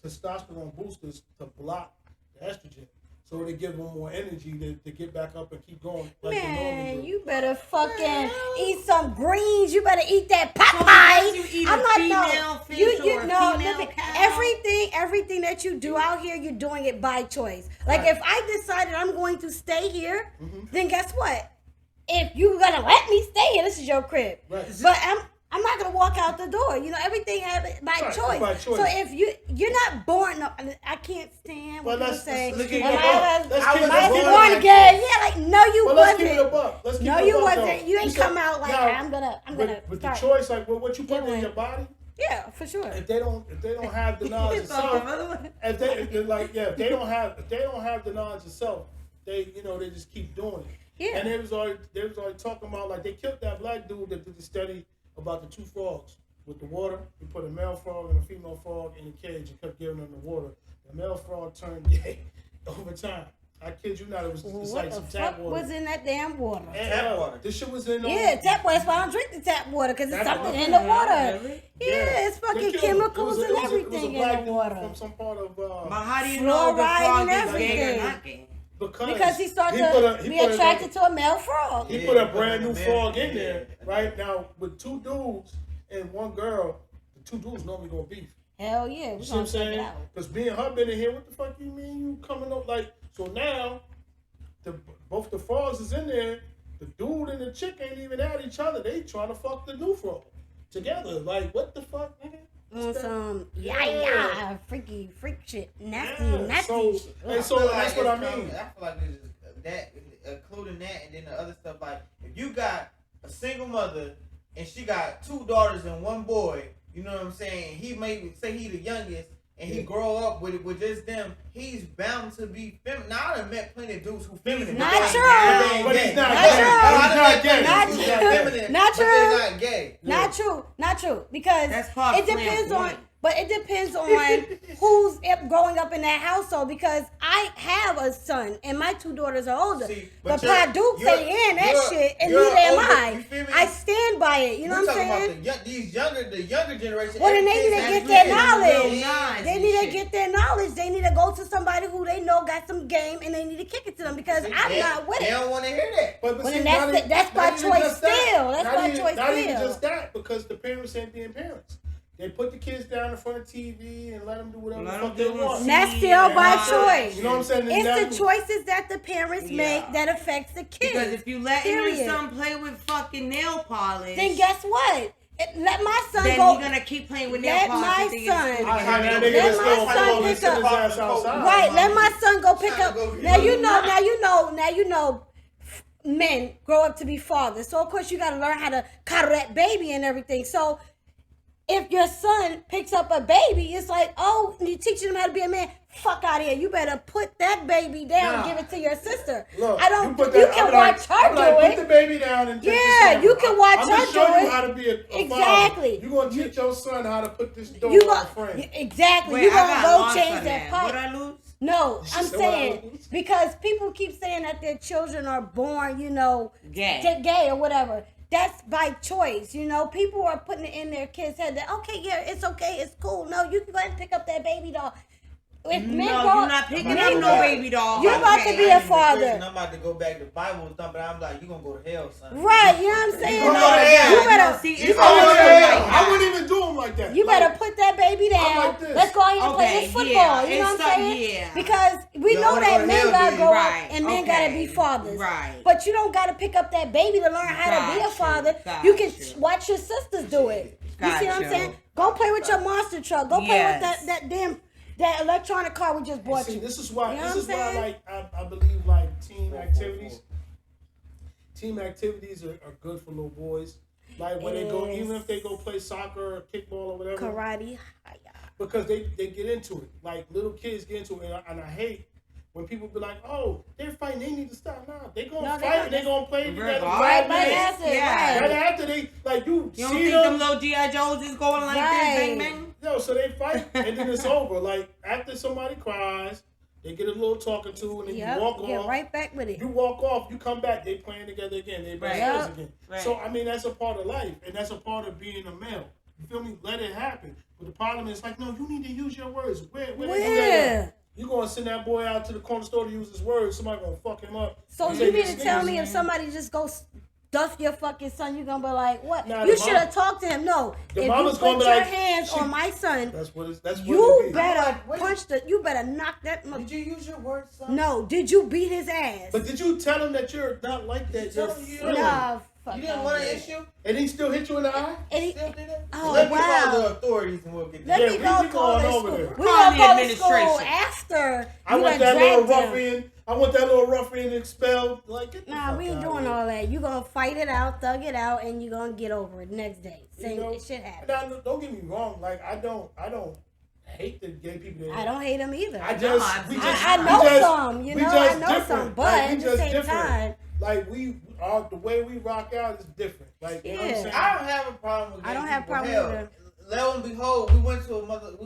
testosterone boosters to block the estrogen. So they give them more energy to get back up and keep going like they normally Man, do. you better fucking eat some greens. You better eat that because Popeye. you eat I'm a not female fish or a no. female Listen, cow. everything that you do out here, you're doing it by choice. Like Right. if I decided I'm going to stay here, Mhm. then guess what? If you're gonna let me stay here, this is your crib. Right. But I'm not gonna walk out the door. You know, everything happens by Right, choice. by choice. So if you're not born, no, I can't stand Well, what people let's say. keep it "Well, a my buck. husband- Let's I keep was it a buck. born again." Yeah, like no, you Well, let's wasn't. keep it a buck. Let's keep No, it a you buck, wasn't. though. You ain't said- come out like now, I'm gonna with the start. choice, like what you put in doing- your body. Yeah, for sure. If they don't have the knowledge of self, if they don't have the knowledge of self, they just keep doing it. Yeah. And they was already talking about, like, they killed that black dude that did the study about the two frogs with the water. He put a male frog and a female frog in a cage and kept giving them the water. The male frog turned gay over time. I kid you not, it was just What like the some tap fuck water. was in that damn water? And, Tap water. This shit was in. Yeah, tap water. That's why I don't drink the tap water because it's Tap something water. in the water. Really? Yeah, it's They fucking killed him. chemicals and It was a everything black in the dude water. from some part of. But how do you know the Fluoride frog and is gay or everything. not gay? Because he started put to he be put attracted to a male frog. He Yeah, put a he brand put new a frog man- in there, yeah. right? Now, with two dudes and one girl, the two dudes normally gonna beef. Hell yeah, You we're see what gonna I'm check it saying? out. Because me and her been in here, what the fuck you mean you coming up like, so now, both the frogs is in there, the dude and the chick ain't even at each other, they trying to fuck the new frog together. Like, what the fuck, nigga? On some Yeah. freaky freak shit, nasty, Yeah, nasty so- shit. and Ugh. so feel that's what it's I mean. coming- I feel like it's just that, including that, and then the other stuff. Like, if you got a single mother and she got two daughters and one boy, you know what I'm saying? He may say he the youngest, and he grow up with just them. He's bound to be feminine. Now I done met plenty of dudes who feminine. Not but they true. ain't But gay. he's not Not gay. true. He's not gay. Not He's true. feminine, Not but they're true. not gay. Not true. Not true. Because That's called it depends on. flamboyant. But it depends on who's growing up in that household. Because I have a son and my two daughters are older. See, but you're- Pa Dukes you're- ain't in that you're- shit, and you're neither am older, I. you feel me? I stand by it. You know We're what I'm talking saying? about the younger generation. Well, then they need to everything get that's their good. knowledge. Knives They and need to shit. get their knowledge. They need to go to somebody who they know got some game, and they need to kick it to them because I'm They- not with They it. don't want to hear that. But Well, see, then that's by not even choice just that. still. That's Not by even- choice Not even still. just that, because the parents ain't being parents. They put the kids down in front of TV and let them do whatever the Let fuck them they do want. And that's still by Yeah. choice. You know what I'm saying? It's the choices that the parents make Yeah. that affects the kids. Because if you let your Period. son play with fucking nail polish, Then guess what? Let my son then go. you're gonna keep playing with nail Let polish. my until you get son- school I to had get that nail nigga Let that's my still son home and pick sit his up- ass outside. Right, let my son go pick up. Go get Now you him. know, men grow up to be fathers. So of course you gotta learn how to coddle that baby and everything. So if your son picks up a baby, it's like, oh, you're teaching him how to be a man. Fuck out of here. You better put that baby down and Nah. give it to your sister. Look, I don't. put You that- can I'm watch like, her I'm do like, put the it. baby down and take Yeah, this camera. you can watch I'm her gonna show do you it. how to be a Exactly. father. You're going to teach your son how to put this door You on go a frame. exactly. Wait, You I gonna got go lost change on that pipe. What I lose? No, She I'm said what I saying was- because people keep saying that their children are born, Gay. gay or whatever. That's by choice, People are putting it in their kids' head that okay, yeah, it's okay, it's cool. No, you can go ahead and pick up that baby doll. If men No, grow- you're not picking men up no grow- baby doll. You're about to be a father. I'm about to go back to Bible thumping. I'm like, you gonna go to hell, son. Right, you know what I'm saying? You go to hell. You better, See, You it's go always to like hell. I that. wouldn't even do him like that. you better put that baby down. like this. Let's go ahead and play Okay, this football. yeah, you know it's what I'm saying? yeah. Because we You know wanna that go to men hell, gotta do grow you? up Right, and men gotta be okay, fathers. right. But you don't gotta pick up that baby to learn how to be a Got you, father. got You can you. watch your sisters do it. You see what I'm Got saying? you. Go play with your monster truck. Go play with Yes. that electronic car we just bought See, you. this is why. You know This what is I'm why, saying? I believe, like team activities. Team activities are good for little boys. Like when they go, Yes. even if they go play soccer or kickball or whatever, Karate. because they get into it. Like little kids get into it, and I hate when people be like, "Oh, they're fighting. They need to stop." Nah, they gonna No, they fight. not. And they gonna play together. Right, 5 Right minutes. after, Yeah. Right right. after they like you You don't see think them. them little G.I. Joes is going like Right. this, bang, bang? Yo, so they fight and then it's over. Like after somebody cries, they get a little talking to, and then Yep, you walk get off. right back with it. You walk off, you come back, they playing together again. They best Right. friends Yep. again. Right. So I mean that's a part of life, and that's a part of being a male. You feel me? Let it happen. But the problem is like, no, you need to use your words. Where they do that Where? at? You gonna send that boy out to the corner store to use his words? Somebody gonna fuck him up. So and you take mean his to tell sneakers. me if somebody just goes stuff your fucking son, you gonna be like, what? Nah, You the should have talked to him. No, the if you mama's put gonna be your like, hands she- on my son, That's what it you be. better Wait. punch you better knock that. Did you use your words, son? No, did you beat his ass? But did you tell him that you're not like that? Did you You're tell him you- feeling. Nah, fuck You didn't out want of an here. issue? And he still hit you in the eye? And he- Still did it? Oh, Let me wow. call the authorities and we'll get Let Yeah, me we go be call going this over school. there. We Call gonna the call the school administration. after I you want done that little dragged him. ruffian. I want that little ruffian expelled. Like, get the Nah, fuck we ain't outta doing here. all that. You gonna fight it out, thug it out, and you gonna get over it next day. You Same know? shit happens. Now, don't get me wrong. Like, I don't hate the gay people. That I don't hate him either. I just, No, we I- just, I we know just- some, we I just know different. some, but Like, we at the just same different. time, Like the way we rock out is different. Like, you know what I'm Yeah. saying? I don't have a problem with gay I don't have a people. problem Hell, either. lo and behold, we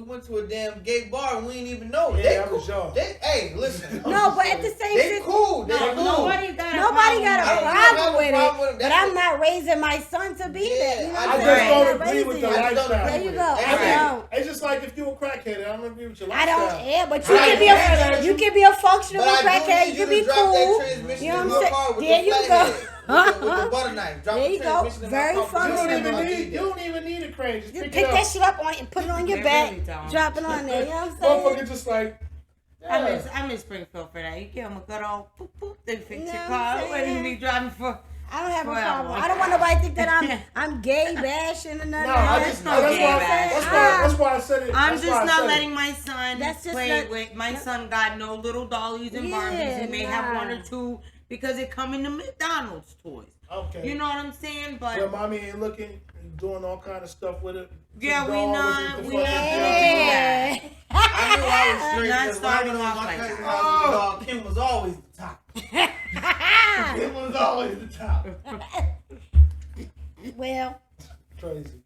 went to a damn gay bar and we didn't even know. Yeah, They that cool. was y'all. Hey, listen. no, but at the same They time, cool. They No, cool. nobody got a nobody got a I don't problem. have problem a with problem with it. it. But That's I'm not raising my son to be Yeah, that. You know I what I I'm just saying? don't I'm not agree with the raising I him. just don't lifestyle. There you go. Hey, I hey. don't. It's just like if you a crackhead, I don't agree with your I lifestyle. don't. Yeah, but you Right. can be Yeah. you can be a functional But I do crackhead. need You can to be drop cool. that transmission You know in what I'm my car saying? with There the you flathead. go. With the butter knife. Drop There the you go. transmission in my Very car with the You don't functional. even butter need. knife. You don't even need a crane. Just Just pick pick it up. that shit up on it and put it on your They back. really don't. Drop it on there. You know what I'm saying? Motherfucker just like. Yeah. I'm in Springfield for that. You give them a good old poop poop, they fix Know your what car. I'm Wouldn't saying? be driving for. I don't have a Well, problem. I don't want nobody to think that I'm gay bashing or nothing. No, I like just. that. That's gay why. bash. That's why I said it. I'm that's just why I not said letting it. my son That's just play not- with. My son got no little dollies and Yeah, Barbies. He may have nah. one or two because they come in the McDonald's toys. Okay. You know what I'm saying? Well, But mommy ain't looking, doing all kind of stuff with it. Yeah, The we dog, not- the we fucking not- Yeah. I knew I was straight Not because when I starting was in off my like cousin's that. house with the dog, Kim was always the top. Kim was always the top. Well, Crazy.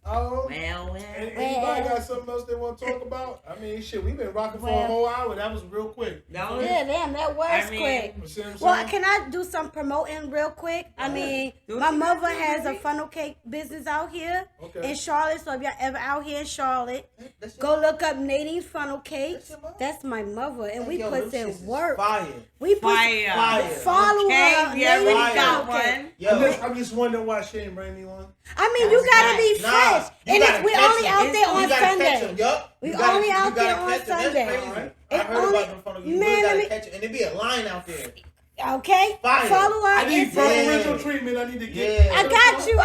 well. Anybody got something else they want to talk about? I mean, shit, we've been rocking for a Well. whole hour. That was real quick. That was- yeah, damn, that was I mean, quick. You see what I'm Well, saying? can I do some promoting real quick? I mean, Do what my you gotta mother do, has a baby. funnel cake business out here Okay. in Charlotte. So if y'all ever out here in Charlotte, That's your go look up Nadine's Funnel Cakes. That's your mother? That's my mother, and we Yo, put them in shits is work. Fire. We put Fire. Fire. follow Okay, her. we already Nadine's Fire. got Funnel Cake. one. Yo, I'm just wondering why she ain't bring me one. I mean, you That's gotta nice. be Nah, catch. And it's, we only out there on Sunday. Yup. We only out there on Sunday. I heard about them funnel. You really gotta catch it, and there be a line out there. Okay, Fire. follow up. I need preferential treatment. I need to get. I got you.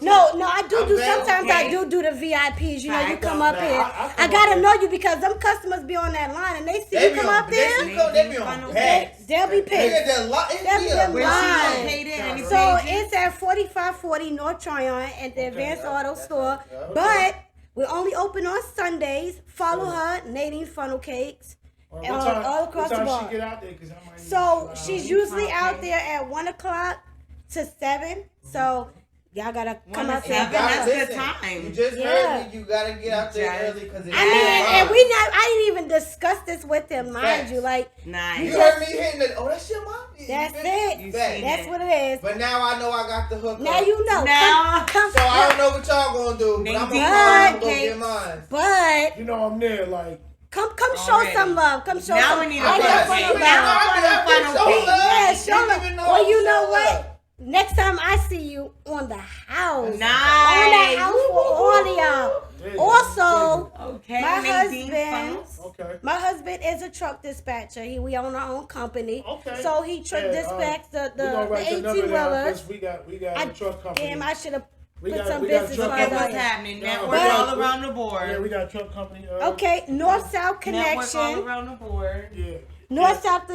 No. I do. Sometimes I do the VIPs. You know, you come up here. I gotta know you because them customers be on that line and they see you come up there. They be on packs. They'll be pissed. They'll be line. So it's at 4540 North Tryon at the Advanced Auto Store, but we're only open on Sundays. Follow her, Nadine Funnel Cakes. All across the bar. She get out there? 'Cause I might So she's usually out there at 1 o'clock to 7. So y'all gotta come out there. That's the time. You just heard me. You gotta get out there early because and I didn't even discuss this with him, mind you. Like, nice. You heard me hitting it. Oh, that's your mom. That's it. That's what it is. But now I know I got the hook. Now you know. Now, come so I don't know what y'all gonna do, but I'm gonna go get mine. But you know I'm there, like. Come show some love. Come show now some we need love. a funnel cake. Yeah, show love. Well, you know what? Next time I see you on the house. Nice. On the house for all of y'all. Also, my husband is a truck dispatcher. We own our own company. Okay. So he dispatches the 18-wheelers. We got a truck company. Damn, I should have put some we got business Look at what's happening. Network all around the board. Yeah, we got a truck company. Okay, North-South Connection. Network all around the board. Yeah. North-South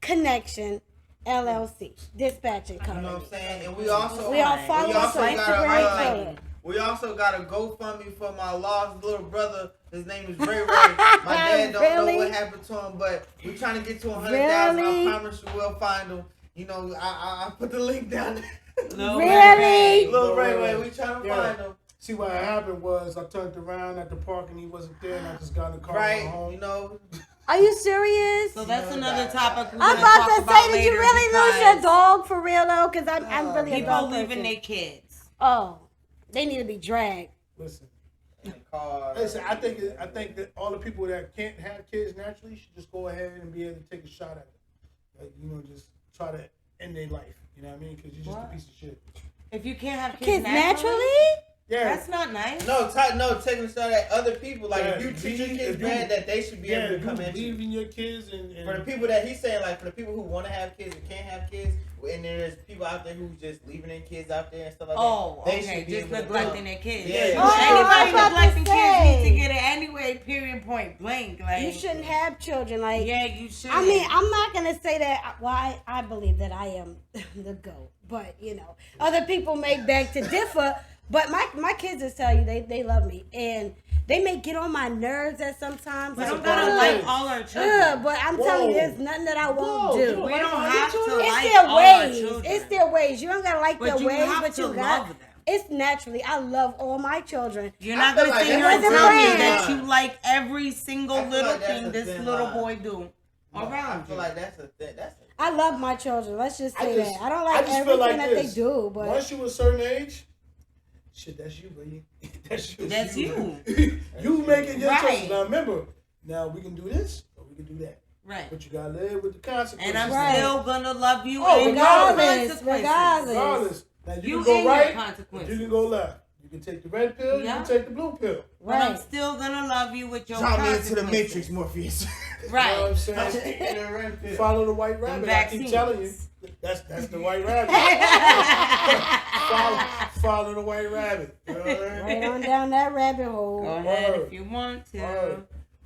Connection LLC dispatching company. You know what I'm saying? And we also follow us on Instagram. We also got a GoFundMe for my lost little brother. His name is Ray Ray. My dad don't know what happened to him, but we're trying to get to 100,000. I promise you we'll find him. You know, I put the link down there. Little Ray Ray, we trying to find him. See, what happened was I turned around at the park and he wasn't there, and I just got in the car and went home. You know. Are you serious? So that's another topic. I'm about to say, did you really lose your dog for real though? Because I'm really a dog people leaving their kids. Oh, they need to be dragged. Listen, I think that all the people that can't have kids naturally should just go ahead and be able to take a shot at it. Like, you know, just try to end their life. You know what I mean? Because you're just a piece of shit. If you can't have kids naturally? Yeah. That's not nice. No, taking a shot at other people. Like, if you treat your kids bad, that they should be able to come in. Believe in your kids and for the people that he's saying, like, for the people who want to have kids and can't have kids, and there's people out there who's just leaving their kids out there and stuff like that. They should be just neglecting their kids. Yeah. Anybody neglecting kids needs to get it anyway. Period. Point blank. Like, you shouldn't have children. Like, yeah, you should. I mean, I'm not gonna say that. Well, I believe that I am the GOAT, but you know, other people may beg to differ. But my kids just tell you they love me, and they may get on my nerves at sometimes. We don't gotta like all our children. But I'm telling you, there's nothing that I won't do. We don't have to it's like their all ways. our children. It's their ways. You don't gotta like their ways, but you got. Love them. It's naturally. I love all my children. You're not gonna sit here and tell me that you like every single little thing this little boy do around you. I feel like that's a thing. I love my children. Let's just say that. I don't like everything that they do, but once you a certain age. Shit, that's you, baby. That's you. You making your choices. Now remember, now we can do this or we can do that. Right. But you gotta live with the consequences. And I'm still gonna love you. Regardless. Now you can go right. You can go left. You can take the red pill. You can take the blue pill. Right. But I'm still gonna love you with your consequences. Drop me into the matrix, Morpheus. Right. You know what I'm saying? Follow the white rabbit. I keep telling you. That's the white rabbit. follow the white rabbit. You know what I mean? Right on down that rabbit hole. Go ahead if you want to.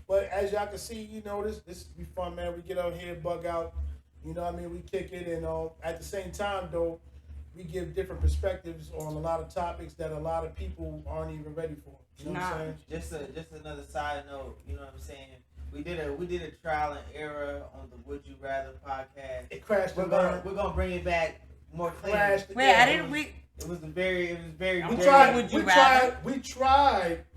But as y'all can see, you know, this be fun, man. We get out here, bug out. You know what I mean? We kick it, and at the same time, though, we give different perspectives on a lot of topics that a lot of people aren't even ready for. You know what I'm saying? Just another side note. You know what I'm saying? We did a trial and error on the Would You Rather podcast. It crashed. We're gonna bring it back more clean. Wait, I didn't. It was very. We tried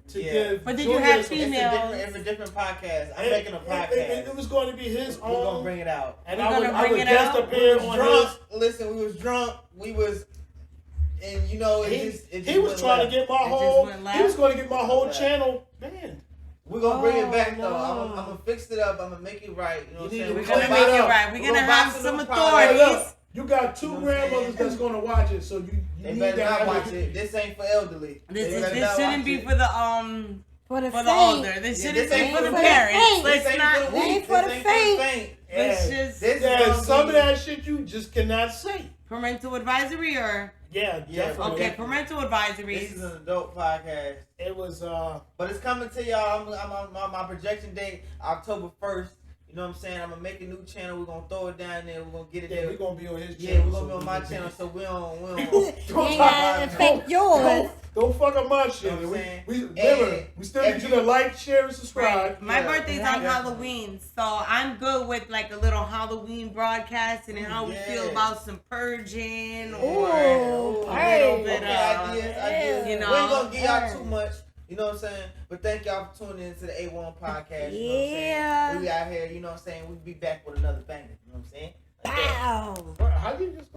to give. But did you have females? It's a different podcast. I'm making a podcast. It was going to be his own. We're gonna bring it out. And I would guest appear on his. Listen, we was drunk. We was. And you know, he was trying to get my whole. He was going to get my whole channel banned. We're going to bring it back, though. I'm going to fix it up. I'm going to make it right. You know what I'm saying? We're going to make it right. We're going to have some authorities. You got two You know what I'm grandmothers saying? that's gonna watch it, so you They need better to not have watch it. This ain't for elderly. This shouldn't be for the For the for the faint. older. This Yeah, shouldn't this be ain't for the for the parents. faint. Let's This ain't not. for the This ain't weak. for the This ain't faint. Let's Yeah. just This is Yeah, gonna some of be- that shit you just cannot say. parental advisory or Yeah, Yeah, definitely. okay, parental advisories. This is an adult podcast. It was But it's coming to y'all. I'm on my projection date, October 1st. You know what I'm saying? I'm gonna make a new channel. We're gonna throw it down there. We're gonna get it yeah, there. we're gonna be on his channel. Yeah, we're gonna so be on we my can- channel, so we don't You ain't gotta affect yours. Don't fuck up my shit. You know what I'm saying? We remember, we still need if you you- to like, share, and subscribe. Right. My Yeah. birthday's Right. on Halloween, so I'm good with like a little Halloween broadcast and how we feel Yeah. about some purging or Ooh, a hey. little bit Okay, of ideas. you know. We ain't gonna give y'all Hey. too much. You know what I'm saying? But thank y'all for tuning in to the A1 podcast. You know what I'm Yeah. saying? We out here, you know what I'm saying? We'll be back with another banger. You know what I'm saying? Like that. Wow. How you just